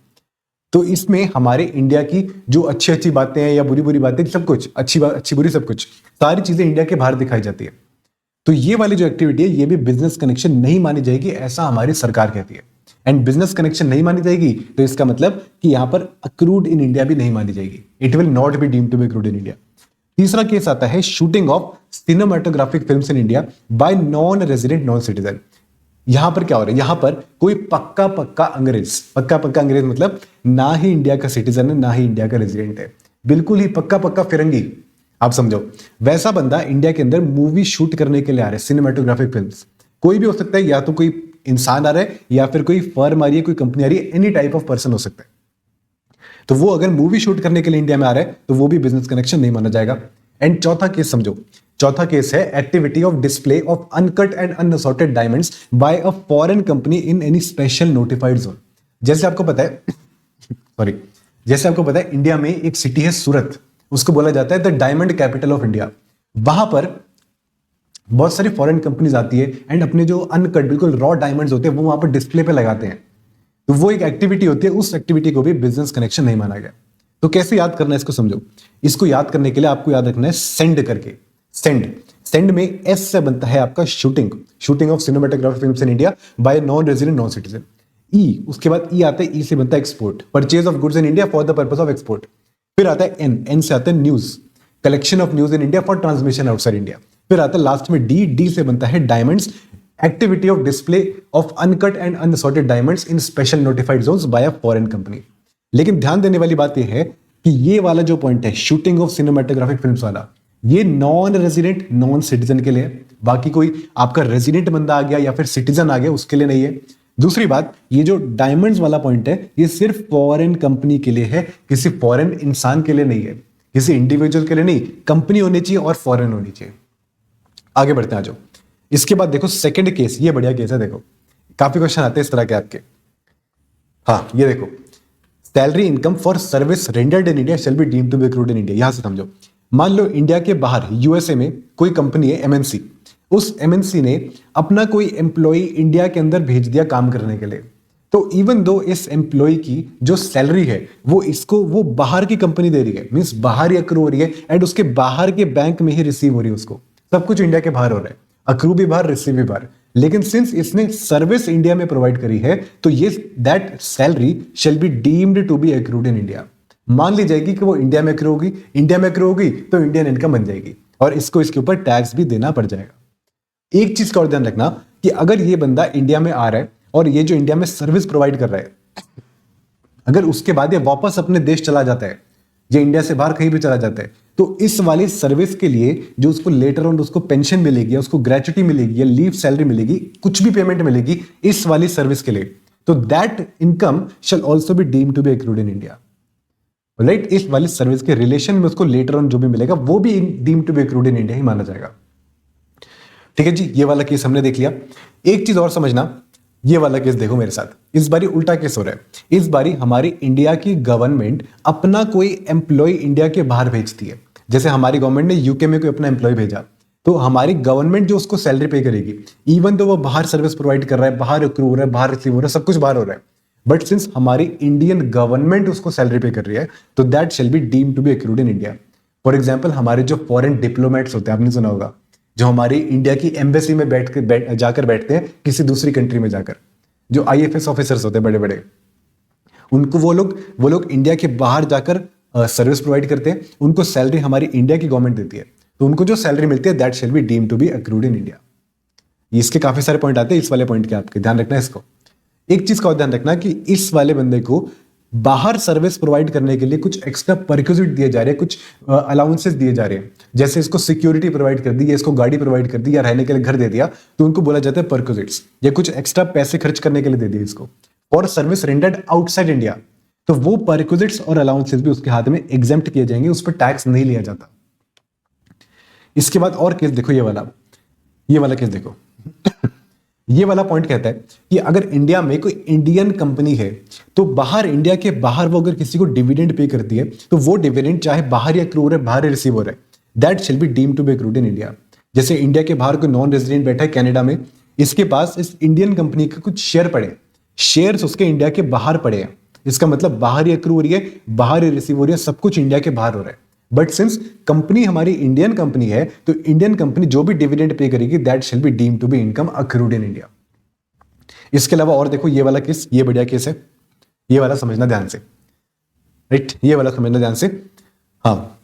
तो इसमें हमारे इंडिया की जो अच्छी अच्छी बातें हैं या बुरी बुरी बातें, सब कुछ अच्छी बुरी सब कुछ सारी चीजें इंडिया के बाहर दिखाई जाती है। तो ये वाली जो एक्टिविटी है ये भी बिजनेस कनेक्शन नहीं मानी जाएगी, ऐसा हमारी सरकार कहती है। एंड बिजनेस कनेक्शन नहीं मानी जाएगी तो इसका मतलब कि यहां पर अक्रूड इन इंडिया भी नहीं मानी जाएगी, it will not be deemed to be accrued in India. तीसरा केस आता है shooting of cinematographic films in India by non resident non citizen. यहां पर क्या हो रहा है, यहां पर कोई पक्का अंग्रेज मतलब ना ही इंडिया का सिटीजन है ना ही इंडिया का रेजिडेंट है, बिल्कुल ही पक्का फिरंगी, आप समझो वैसा बंदा इंडिया के अंदर मूवी शूट करने के लिए आ रहा है, सिनेमाटोग्राफिक फिल्म्स। कोई भी हो सकता है, या तो कोई इंसान आ रहा है या फिर कोई फर्म आ रही है, कोई कंपनी आ रही है, एनी टाइप ऑफ पर्सन हो सकता है। तो वो अगर मूवी शूट करने के लिए इंडिया में आ रहा है तो वो भी बिजनेस कनेक्शन नहीं माना जाएगा। एंड चौथा केस समझो, चौथा केस है activity of display of uncut and unassorted diamonds by a foreign company in any special notified zone. जैसे आपको पता है इंडिया में एक सिटी है सूरत, उसको बोला जाता है the diamond capital of India. वहां पर बहुत सारी फॉरेन कंपनीज आती है एंड अपने जो अनकट बिल्कुल रॉ डायमंड्स होते हैं वो वहां पर डिस्प्ले पे लगाते हैं। तो वो एक एक्टिविटी होती है, उस एक्टिविटी को भी बिजनेस कनेक्शन नहीं माना गया। तो कैसे याद करना है इसको समझो। इसको याद करने के लिए आपको याद रखना है सेंड करके। सेंड में एस से बनता है आपका shooting of cinematography films in India by non resident non citizen. E, उसके बाद ई आता है, ई से बनता है export, purchase of goods in India for the purpose of export. फिर आता है एन से आता है news, collection of news in India for transmission outside India. फिर आता है लास्ट में डी से बनता है diamonds, activity of display of uncut and unassorted diamonds in special notified zones by a foreign company. लेकिन ध्यान देने वाली बात यह है कि ये वाला जो पॉइंट है शूटिंग ऑफ सिनेमेटोग्राफिक फिल्म्स वाला, ये नॉन रेजिडेंट नॉन सिटीजन के लिए है। बाकी कोई आपका रेजिडेंट बंदा आ गया या फिर सिटीजन आ गया उसके लिए नहीं है। दूसरी बात, ये जो डायमंड्स वाला पॉइंट है ये सिर्फ फॉरेन कंपनी के लिए है, किसी फॉरेन इंसान के लिए नहीं है, किसी इंडिविजुअल के लिए नहीं। कंपनी होनी चाहिए और फॉरेन होनी चाहिए। आगे बढ़ते हैं, आ जाओ। इसके बाद देखो सेकंड केस, ये बढ़िया केस है, देखो काफी क्वेश्चन आते हैं इस तरह के आपके। हाँ, ये देखो, salary income for service rendered in India shall be deemed to be accrued in India. यहां से समझो, मान लो इंडिया के बाहर यूएसए में कोई कंपनी है एमएनसी, उस एमएनसी ने अपना कोई एम्प्लॉय इंडिया के अंदर भेज दिया काम करने के लिए, तो इवन दो इस एम्प्लॉय की जो सैलरी है वो बाहर की कंपनी दे रही है, मींस बाहर ही अक्रू हो रही है एंड उसके बाहर के बैंक में ही रिसीव हो रही है, उसको सब कुछ इंडिया के बाहर हो रहा है, अक्रू भी बाहर, रिसीव भी बाहर। लेकिन सिंस इसने सर्विस इंडिया में प्रोवाइड करी है, तो ये that salary shall be deemed to be accrued in India. मान ली जाएगी कि वो इंडिया में अक्रू होगी, इंडिया में अक्रू होगी तो इंडियन इनकम बन जाएगी और इसको इसके ऊपर टैक्स भी देना पड़ जाएगा। एक चीज का और ध्यान रखना कि अगर ये बंदा इंडिया में आ रहा है और ये जो इंडिया में सर्विस प्रोवाइड कर रहा है, अगर उसके बाद ये वापस अपने देश चला जाता है, ये इंडिया से बाहर कहीं भी चला जाता है, तो इस वाली सर्विस के लिए जो उसको लेटर ऑन उसको पेंशन मिलेगी, उसको ग्रेच्युटी मिलेगी या लीव सैलरी मिलेगी, कुछ भी पेमेंट मिलेगी इस वाली सर्विस के लिए, तो that income shall also be deemed to be accrued in India. Right, इस वाली सर्विस के रिलेशन में उसको लेटर ऑन जो भी मिलेगा वो भी deemed to be accrued in India ही माना जाएगा। ठीक है जी, ये वाला केस हमने देख लिया। एक चीज और समझना, ये वाला केस देखो मेरे साथ, इस बारी उल्टा केस हो रहा है। इस बारी हमारी इंडिया की गवर्नमेंट अपना कोई एम्प्लॉय इंडिया के बाहर भेजती है। जैसे हमारी गवर्नमेंट ने यूके में कोई अपना एम्प्लॉय भेजा, तो हमारी गवर्नमेंट जो उसको सैलरी पे करेगी, इवन तो वो बाहर सर्विस प्रोवाइड कर रहा है, बाहर अक्रू हो रहा है, बाहर रिसीव हो रहा है, सब कुछ बाहर हो रहा है, बट सिंस हमारी इंडियन गवर्नमेंट उसको सैलरी पे कर रही है, तो that shall be deemed to be accrued in India. For example, हमारे जो फॉरेन डिप्लोमेट्स होते हैं, आपने सुना होगा, जो हमारी इंडिया की एम्बेसी में जाकर बैठते हैं किसी दूसरी कंट्री में जाकर, जो आईएफएस ऑफिसर्स होते हैं बड़े बड़े, उनको वो लोग इंडिया के बाहर जाकर सर्विस प्रोवाइड करते हैं, उनको सैलरी हमारी इंडिया की गवर्नमेंट देती है, तो उनको जो सैलरी मिलती है that shall be deemed to be accrued in India. इसके काफी सारे पॉइंट आते हैं, इस वाले पॉइंट के आपके ध्यान रखना है इसको। एक चीज का और ध्यान रखना कि इस वाले बंदे को बाहर सर्विस प्रोवाइड करने के लिए कुछ एक्स्ट्रा परक्विजिट दिए जा रहे हैं, कुछ अलाउंसेस दिए जा रहे हैं, जैसे इसको सिक्योरिटी प्रोवाइड कर दी या इसको गाड़ी प्रोवाइड कर दी या रहने के लिए घर दे दिया, तो उनको बोला जाता है परक्विजिट्स, या कुछ एक्स्ट्रा पैसे खर्च करने के लिए दे दिए इसको, और सर्विस रेंडर्ड आउटसाइड इंडिया, तो वो परक्विजिट्स और अलाउंसेस भी उसके हाथ में एग्जेम्प्ट किए जाएंगे, उस पर टैक्स नहीं लिया जाता। इसके बाद और केस देखो, ये वाला केस देखो। ये वाला पॉइंट कहता है कि अगर इंडिया में कोई इंडियन कंपनी है, तो बाहर इंडिया के बाहर वो अगर किसी को डिविडेंड पे करती है, तो वो डिविडेंड चाहे बाहर ही अक्रू हो रहा है, बाहर ही रिसीव हो रहा है, that shall be deemed to be accrued in India. जैसे इंडिया के बाहर कोई नॉन रेजिडेंट बैठा है कनाडा में, इसके पास इस इंडियन कंपनी के कुछ शेयर पड़े, शेयर्स उसके इंडिया के बाहर पड़े हैं, इसका मतलब बाहर ही अक्रू हो रही है, बाहर ही रिसीव हो रही है, सब कुछ इंडिया के बाहर हो रहा है, बट सिंस कंपनी हमारी इंडियन कंपनी है, तो इंडियन कंपनी जो भी डिविडेंड पे करेगी that shall be deemed to be income accrued in India. इसके अलावा और देखो, ये वाला केस, ये बढ़िया केस है, ये वाला समझना ध्यान से, राइट, ये वाला समझना ध्यान से। हाँ,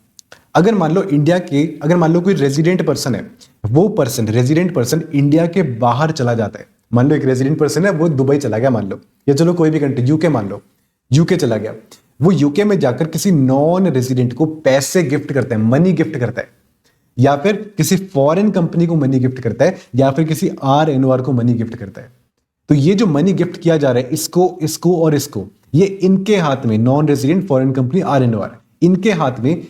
अगर मान लो कोई रेजिडेंट पर्सन है, वो पर्सन रेजिडेंट पर्सन इंडिया के बाहर चला जाता है, मान लो एक रेजिडेंट पर्सन है, वो दुबई चला गया मान लो, या चलो कोई भी कंट्री, यूके मान लो, यूके चला गया, वो यूके में जाकर किसी नॉन रेजिडेंट को पैसे गिफ्ट करता है, मनी गिफ्ट करता है, या फिर किसी फॉरेन कंपनी को मनी गिफ्ट करता है, या फिर किसी RNOR को मनी गिफ्ट करता है, तो ये जो मनी गिफ्ट किया जा रहा है इसको और इसको, ये इनके हाथ में, non resident foreign company RNOR, इनके हाथ में,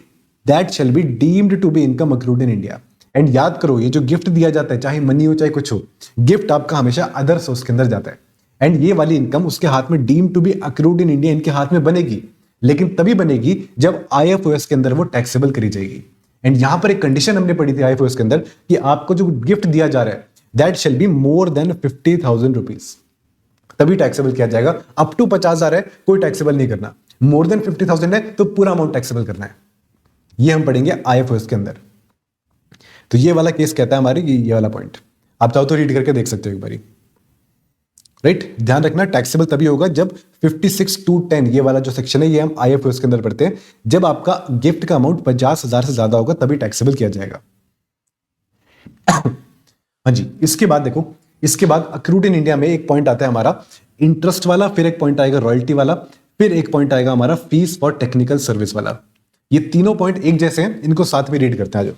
that shall be deemed to be income accrued in India. And याद करो, ये जो गिफ्ट दिया जाता है, चाहे मनी हो चाहे कुछ हो, गिफ्ट आपका हमेशा अदर सोर्स के अंदर जाता है, एंड ये वाली इनकम उसके हाथ में deemed to be accrued in India इनके हाथ में बनेगी, लेकिन तभी बनेगी जब IFOS के अंदर वो टैक्सेबल करी जाएगी। एंड यहां पर एक कंडीशन हमने पढ़ी थी IFOS के अंदर कि आपको जो गिफ्ट दिया जा रहा है that shall be more than 50,000 rupees, तभी टैक्सेबल किया जाएगा। अप टू 50,000 है, कोई टैक्सेबल नहीं करना, मोर देन 50,000 है तो पूरा अमाउंट टैक्सेबल करना है, ये हम पढ़ेंगे IFOS के अंदर। तो ये वाला केस कहता है हमारे, ये वाला पॉइंट आप चाहो तो रीड करके देख सकते हो एक बारी, राइट। ध्यान रखना, टैक्सेबल तभी होगा जब 56 to 10 ये वाला जो सेक्शन है, ये हम IFOS के अंदर पढ़ते हैं, जब आपका गिफ्ट का अमाउंट 50,000 से ज्यादा होगा तभी टैक्सेबल किया जाएगा। हाँ जी, इसके बाद देखो, इसके बाद अक्रूड इन इंडिया में एक पॉइंट आता है हमारा इंटरेस्ट वाला, फिर एक पॉइंट आएगा रॉयल्टी वाला, फिर एक पॉइंट आएगा हमारा फीस फॉर टेक्निकल सर्विस वाला। ये तीनों पॉइंट एक जैसे हैं, इनको साथ में रीड करते हैं। जो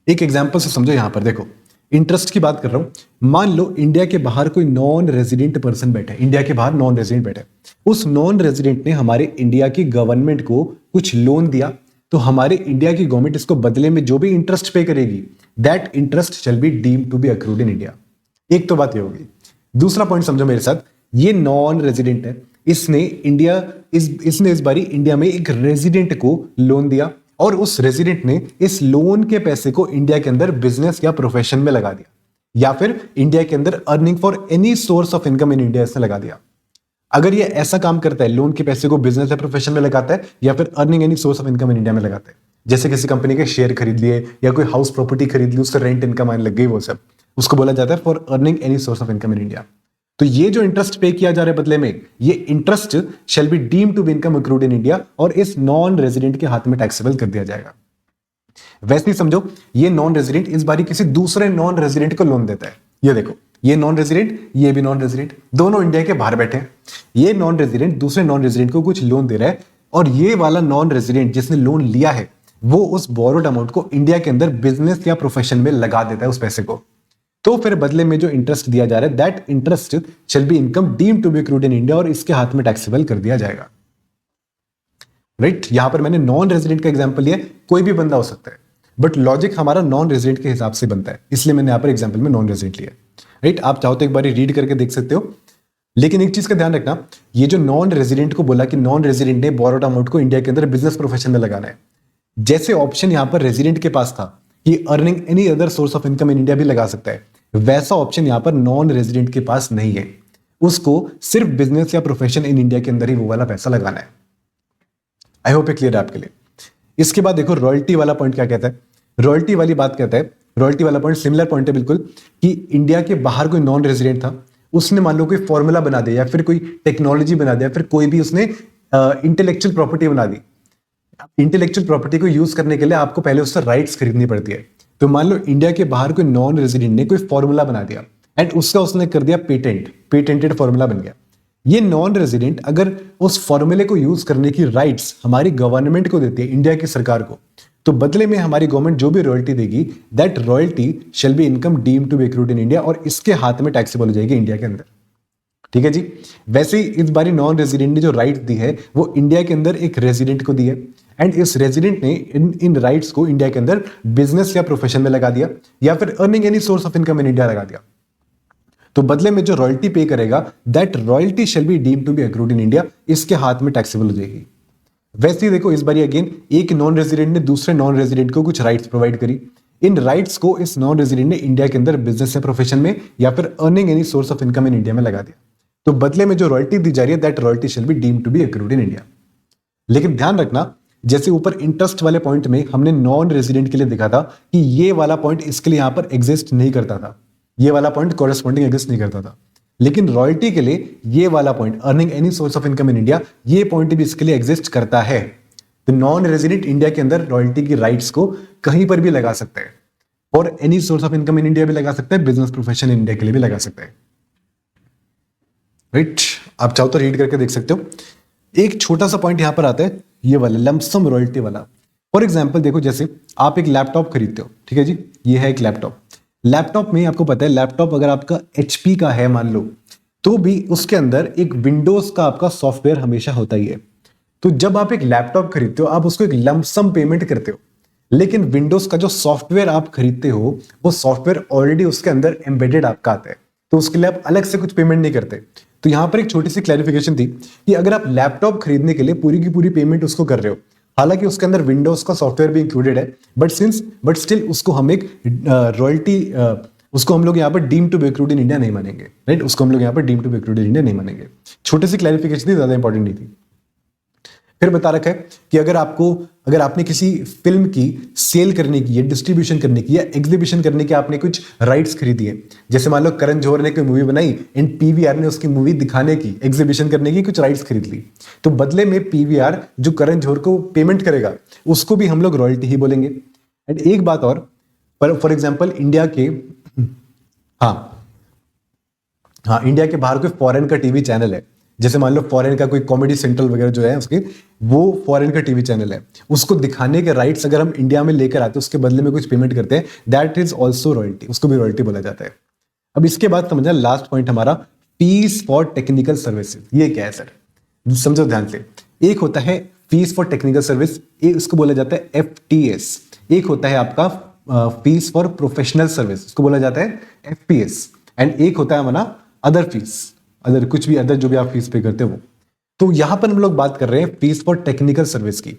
एक एग्जांपल से समझो, यहां पर देखो, इंटरेस्ट की बात कर रहा हूं। मान लो इंडिया के बाहर कोई नॉन रेजिडेंट पर्सन बैठा है, इंडिया के बाहर नॉन रेजिडेंट बैठा है, उस नॉन रेजिडेंट ने हमारे इंडिया की गवर्नमेंट को कुछ लोन दिया, तो हमारे इंडिया की गवर्नमेंट इसको बदले में जो भी इंटरेस्ट पे करेगी that interest shall be deemed to be accrued in India. एक तो बात ये होगी। दूसरा पॉइंट समझो मेरे साथ, ये नॉन रेजिडेंट है, इसने इस बारी इंडिया में एक रेजिडेंट को लोन दिया और उस रेजिडेंट ने इस लोन के पैसे को इंडिया के अंदर बिजनेस या प्रोफेशन में लगा दिया, या फिर इंडिया के अंदर earning for any source of income in India इसने लगा दिया। अगर ये ऐसा काम करता है, लोन के पैसे को बिजनेस या प्रोफेशन में लगाता है या फिर earning any source of income in India में लगाता है, जैसे किसी कंपनी के शेयर खरीद लिए या कोई हाउस प्रॉपर्टी खरीद ली, उससे रेंट इनकम आने लग गई, वो सब उसको बोला जाता है for earning any source of income in India. तो ये जो इंटरेस्ट पे किया जा रहा है बदले में, ये interest shall be deemed to be income accrued in India और इस नॉन रेजिडेंट के हाथ में टैक्सेबल कर दिया जाएगा। वैसे ही समझो, ये नॉन रेजिडेंट इस बारी किसी दूसरे नॉन रेजिडेंट को लोन देता है। ये देखो, ये नॉन रेजिडेंट, ये भी नॉन रेजिडेंट, दोनों इंडिया के बाहर बैठे हैं। ये नॉन रेजिडेंट दूसरे नॉन रेजिडेंट को कुछ लोन दे रहा है और ये वाला नॉन रेजिडेंट जिसने लोन लिया है वो उस बोरोड अमाउंट को इंडिया के अंदर बिजनेस या प्रोफेशन में लगा देता है उस पैसे को। तो फिर बदले में जो इंटरेस्ट दिया जा रहा है, that interest shall be income deemed to be accrued in India और इसके हाथ में टैक्सेबल कर दिया जाएगा। राइट, यहां पर मैंने नॉन रेजिडेंट का एग्जांपल लिया, कोई भी बंदा हो सकता है, बट लॉजिक हमारा नॉन रेजिडेंट के हिसाब से बनता है, इसलिए मैंने यहां पर एग्जांपल में नॉन रेजिडेंट लिया। राइट, आप चाहो तो एक बार रीड करके देख सकते हो, लेकिन एक चीज का ध्यान रखना, ये जो नॉन रेजिडेंट को बोला कि नॉन रेजिडेंट ने बोरोड अमाउंट को इंडिया के अंदर बिजनेस प्रोफेशन में लगाना है, जैसे ऑप्शन यहां पर रेजिडेंट के पास था कि earning any other source of income in India भी लगा सकता है, वैसा ऑप्शन यहां पर नॉन रेजिडेंट के पास नहीं है। उसको सिर्फ बिजनेस या प्रोफेशन इन इंडिया के अंदर ही वो वाला पैसा लगाना है। आई होप ये क्लियर है आपके लिए। इसके बाद देखो रॉयल्टी वाला पॉइंट क्या कहता है। रॉयल्टी वाली बात कहता है, रॉयल्टी वाला पॉइंट सिमिलर पॉइंट है बिल्कुल, कि इंडिया के बाहर कोई नॉन रेजिडेंट था, उसने मान लो कोई फॉर्मूला बना दिया या फिर कोई टेक्नोलॉजी बना दिया, फिर कोई भी उसने इंटेलेक्चुअल प्रॉपर्टी बना दी। इंटेलेक्चुअल प्रॉपर्टी को यूज करने के लिए आपको पहले उससे राइट्स खरीदनी पड़ती है। तो मान लो इंडिया के बाहर कोई नॉन रेजिडेंट ने कोई फॉर्मूला बना दिया एंड उसका उसने कर दिया पेटेंटेड फॉर्मूला बन गया। ये नॉन रेजिडेंट अगर उस फॉर्मूले को यूज करने की राइट्स हमारी गवर्नमेंट को देती है, इंडिया की सरकार को, तो बदले में हमारी गवर्नमेंट जो भी रॉयल्टी देगी, that royalty shall be income deemed to be accrued in India और इसके हाथ में टैक्सेबल हो जाएगी इंडिया के अंदर। ठीक है जी। वैसे ही इस बारी नॉन रेजिडेंट ने जो राइट दी है वो इंडिया के अंदर एक रेजिडेंट को दी है एंड इस रेजिडेंट ने इन राइट्स को इंडिया के अंदर बिजनेस या प्रोफेशन में लगा दिया या फिर earning any source of income in India लगा दिया। तो बदले में जो रॉयल्टी पे करेगा, that royalty shall be deemed to be accrued in India, इसके हाथ में टैक्सेबल हो जाएगी। वैसे ही देखो इस बारी अगेन एक नॉन रेजिडेंट ने दूसरे नॉन रेजिडेंट को कुछ राइट्स प्रोवाइड करी। इन राइट्स को इस नॉन रेजिडेंट ने इंडिया के अंदर बिजनेस या प्रोफेशन में या फिर earning any source of income in India में लगा दिया। तो बदले में जो रॉयल्टी दी जा रही है, that royalty shall be deemed to be accrued in India. लेकिन ध्यान रखना, जैसे ऊपर इंटरेस्ट वाले पॉइंट में हमने नॉन रेजिडेंट के लिए देखा था कि ये वाला पॉइंट इसके लिए यहां पर एग्जिस्ट नहीं करता था, ये वाला पॉइंट कॉरेस्पॉन्डिंग एग्जिस्ट नहीं करता था। लेकिन रॉयल्टी के लिए ये वाला point, earning any source of income in India, ये पॉइंट भी इसके लिए एग्जिस्ट करता है। तो नॉन रेजिडेंट इंडिया के अंदर रॉयल्टी की राइट्स को कहीं पर भी लगा सकता है और any source of income in India भी लगा सकता है, बिजनेस प्रोफेशन इन इंडिया के लिए भी लगा सकता है। राइट, आप चाहो तो रीड करके देख सकते हो। एक छोटा सा पॉइंट यहां पर आता है, ये वाला लमसम रॉयल्टी वाला। फॉर एग्जांपल देखो, जैसे आप एक लैपटॉप खरीदते हो, ठीक है जी, ये है एक लैपटॉप। लैपटॉप में आपको पता है, लैपटॉप अगर आपका एचपी का है मान लो, तो भी उसके अंदर एक विंडोज का आपका सॉफ्टवेयर हमेशा होता ही है। तो जब आप एक लैपटॉप खरीदते हो, आप उसको एक लमसम पेमेंट करते हो, लेकिन विंडोज का जो सॉफ्टवेयर आप खरीदते हो, वो सॉफ्टवेयर ऑलरेडी उसके अंदर एम्बेडेड आपका आता है, तो उसके लिए आप अलग से कुछ पेमेंट नहीं करते। तो यहां पर एक छोटी सी क्लैरिफिकेशन थी कि अगर आप लैपटॉप खरीदने के लिए पूरी की पूरी पेमेंट उसको कर रहे हो, हालांकि उसके अंदर विंडोज का सॉफ्टवेयर भी इंक्लूडेड है, बट स्टिल उसको हम एक रॉयल्टी, उसको हम लोग यहाँ पर deem to be accrued in India नहीं मानेंगे। राइट, उसको हम लोग यहाँ पर deem to be accrued in India नहीं मानेंगे। छोटी सी क्लैरिफिकेशन थी, ज्यादा इंपॉर्टेंट नहीं थी। फिर बता रखा है कि अगर आपने किसी फिल्म की सेल करने की या डिस्ट्रीब्यूशन करने की या एग्जीबिशन करने की आपने कुछ राइट्स खरीदी है, जैसे मान लो करण जौहर ने कोई मूवी बनाई एंड पीवीआर ने उसकी मूवी दिखाने की, एग्जीबिशन करने की कुछ राइट्स खरीद ली, तो बदले में पीवीआर जो करण जौहर को पेमेंट करेगा, उसको भी हम लोग रॉयल्टी ही बोलेंगे। एंड एक बात और, फॉर एग्जाम्पल इंडिया के इंडिया के बाहर कोई फॉरेन का टीवी चैनल है, जैसे मान लो फॉरेन का कोई कॉमेडी सेंट्रल वगैरह जो है उसके, वो फॉरेन का टीवी चैनल है, उसको दिखाने के राइट्स अगर हम इंडिया में लेकर आते हैं, उसके बदले में कुछ पेमेंट करते हैं, दैट इज ऑल्सो रॉयल्टी, उसको भी रॉयल्टी बोला जाता है। अब इसके बाद समझना लास्ट पॉइंट हमारा, फीस फॉर टेक्निकल सर्विसेज। ये क्या है सर, समझो ध्यान से। एक होता है फीस फॉर टेक्निकल सर्विस, इसको बोला जाता है FTS। एक होता है आपका फीस फॉर प्रोफेशनल सर्विस, इसको बोला जाता है FPS। एंड एक होता है हमारा अदर फीस, अदर कुछ भी, अदर जो भी आप फीस पे करते हो। तो यहां पर हम लोग बात कर रहे हैं फीस फॉर टेक्निकल सर्विस की।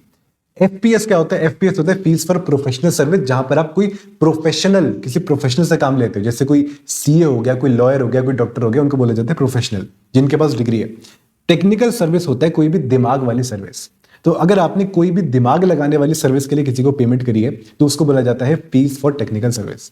एफपीएस क्या होता है? एफपीएस होता है फीस फॉर प्रोफेशनल सर्विस, जहां पर आप कोई प्रोफेशनल, किसी प्रोफेशनल से काम लेते हो, जैसे कोई सीए हो गया, कोई लॉयर हो गया, कोई डॉक्टर हो गया, उनको बोले जाते हैं प्रोफेशनल, जिनके पास डिग्री है। टेक्निकल सर्विस होता है कोई भी दिमाग वाली सर्विस। तो अगर आपने कोई भी दिमाग लगाने वाली सर्विस के लिए किसी को पेमेंट करी है तो उसको बोला जाता है फीस फॉर टेक्निकल सर्विस।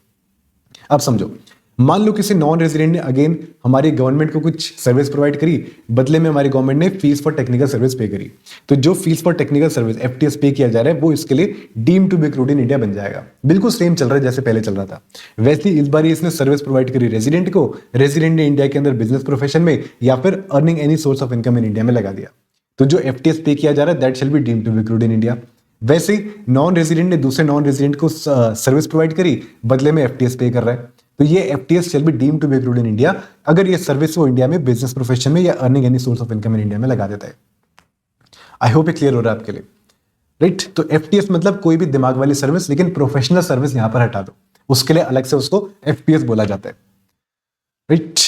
अब समझो, मान लो किसी नॉन रेजिडेंट ने अगेन हमारी गवर्नमेंट को कुछ सर्विस प्रोवाइड करी, बदले में हमारी गवर्नमेंट ने फीस फॉर टेक्निकल सर्विस पे करी, तो जो fees for technical service FTS pay किया जा रहा है वो इसके लिए deem to be accrued in India बन जाएगा। बिल्कुल सेम चल रहा है जैसे पहले चल रहा था। वैसे ही इस बार इसने सर्विस प्रोवाइड करी रेजिडेंट को, रेजिडेंट ने इंडिया के अंदर बिजनेस प्रोफेशन में या फिर earning any source of income in India में लगा दिया, तो जो एफटीएस पे किया जा रहा है that shall be deem to be accrued in India. वैसे ही नॉन रेजिडेंट ने दूसरे नॉन रेजिडेंट को सर्विस प्रोवाइड करी, बदले में एफटीएस पे कर रहा है, तो ये FTS shall be deem to be accrued in India अगर ये सर्विस वो इंडिया में बिजनेस प्रोफेशन में या earning any source of income in India में लगा देता है। आई होप ये क्लियर हो रहा है आपके लिए, राइट? तो एफटीएस मतलब कोई भी दिमाग वाली सर्विस, लेकिन प्रोफेशनल सर्विस यहां पर हटा दो, उसके लिए अलग से उसको एफपीएस बोला जाता है, राइट?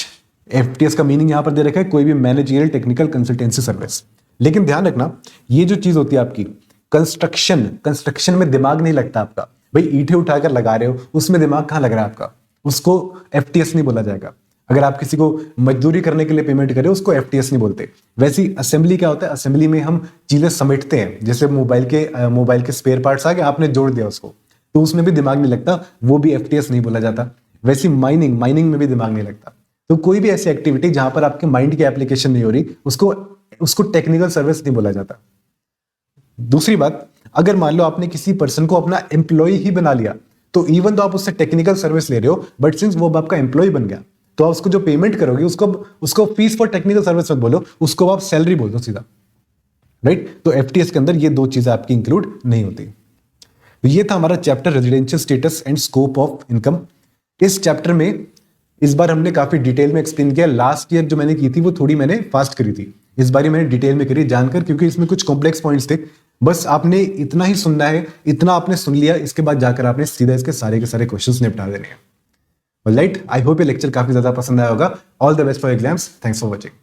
एफटीएस का मीनिंग यहां पर दे रखा है कोई भी मैनेजरियल टेक्निकल कंसल्टेंसी सर्विस। लेकिन ध्यान रखना, ये जो चीज होती है आपकी कंस्ट्रक्शन में दिमाग नहीं लगता आपका। भाई ईंटें उठाकर लगा रहे हो, उसमें दिमाग कहां लग रहा है आपका? उसको एफटीएस नहीं बोला जाएगा। अगर आप किसी को मजदूरी करने के लिए पेमेंट करें उसको एफटीएस नहीं बोलते। वैसे ही असेंबली क्या होता है? असेंबली में हम चीजें समेटते हैं, जैसे मोबाइल के स्पेयर पार्ट्स आ गए, आपने जोड़ दिया उसको, तो उसमें भी दिमाग नहीं लगता, वो भी एफटीएस नहीं बोला जाता। वैसे माइनिंग में भी दिमाग नहीं लगता। तो कोई भी ऐसी एक्टिविटी जहां पर आपके माइंड की एप्लीकेशन नहीं हो रही उसको टेक्निकल सर्विस नहीं बोला जाता। दूसरी बात, अगर मान लो आपने किसी पर्सन को अपना एम्प्लॉय ही बना लिया, तो इवन तो आप उससे टेक्निकल सर्विस ले रहे हो, बट सिंस वो आपका एम्प्लॉय बन गया तो आप उसको जो पेमेंट करोगे उसको फीस फॉर टेक्निकल सर्विस मत बोलो, उसको आप सैलरी बोल दो सीधा, राइट? तो एफटीएस के अंदर ये दो चीजें आपकी इंक्लूड नहीं होती। तो ये था हमारा chapter residential status and scope of income. इस चैप्टर में इस बार हमने काफी डिटेल में एक्सप्लेन किया। लास्ट ईयर जो मैंने की थी वो थोड़ी मैंने फास्ट करी थी, इस बार मैंने डिटेल में करी जानकर, क्योंकि इसमें कुछ कॉम्प्लेक्स पॉइंट्स थे। बस आपने इतना ही सुनना है, इतना आपने सुन लिया, इसके बाद जाकर आपने सीधा इसके सारे के सारे क्वेश्चंस निपटा देने हैं। ऑलराइट, आई होप ये लेक्चर काफी ज्यादा पसंद आया होगा। All the best for exams. Thanks for watching.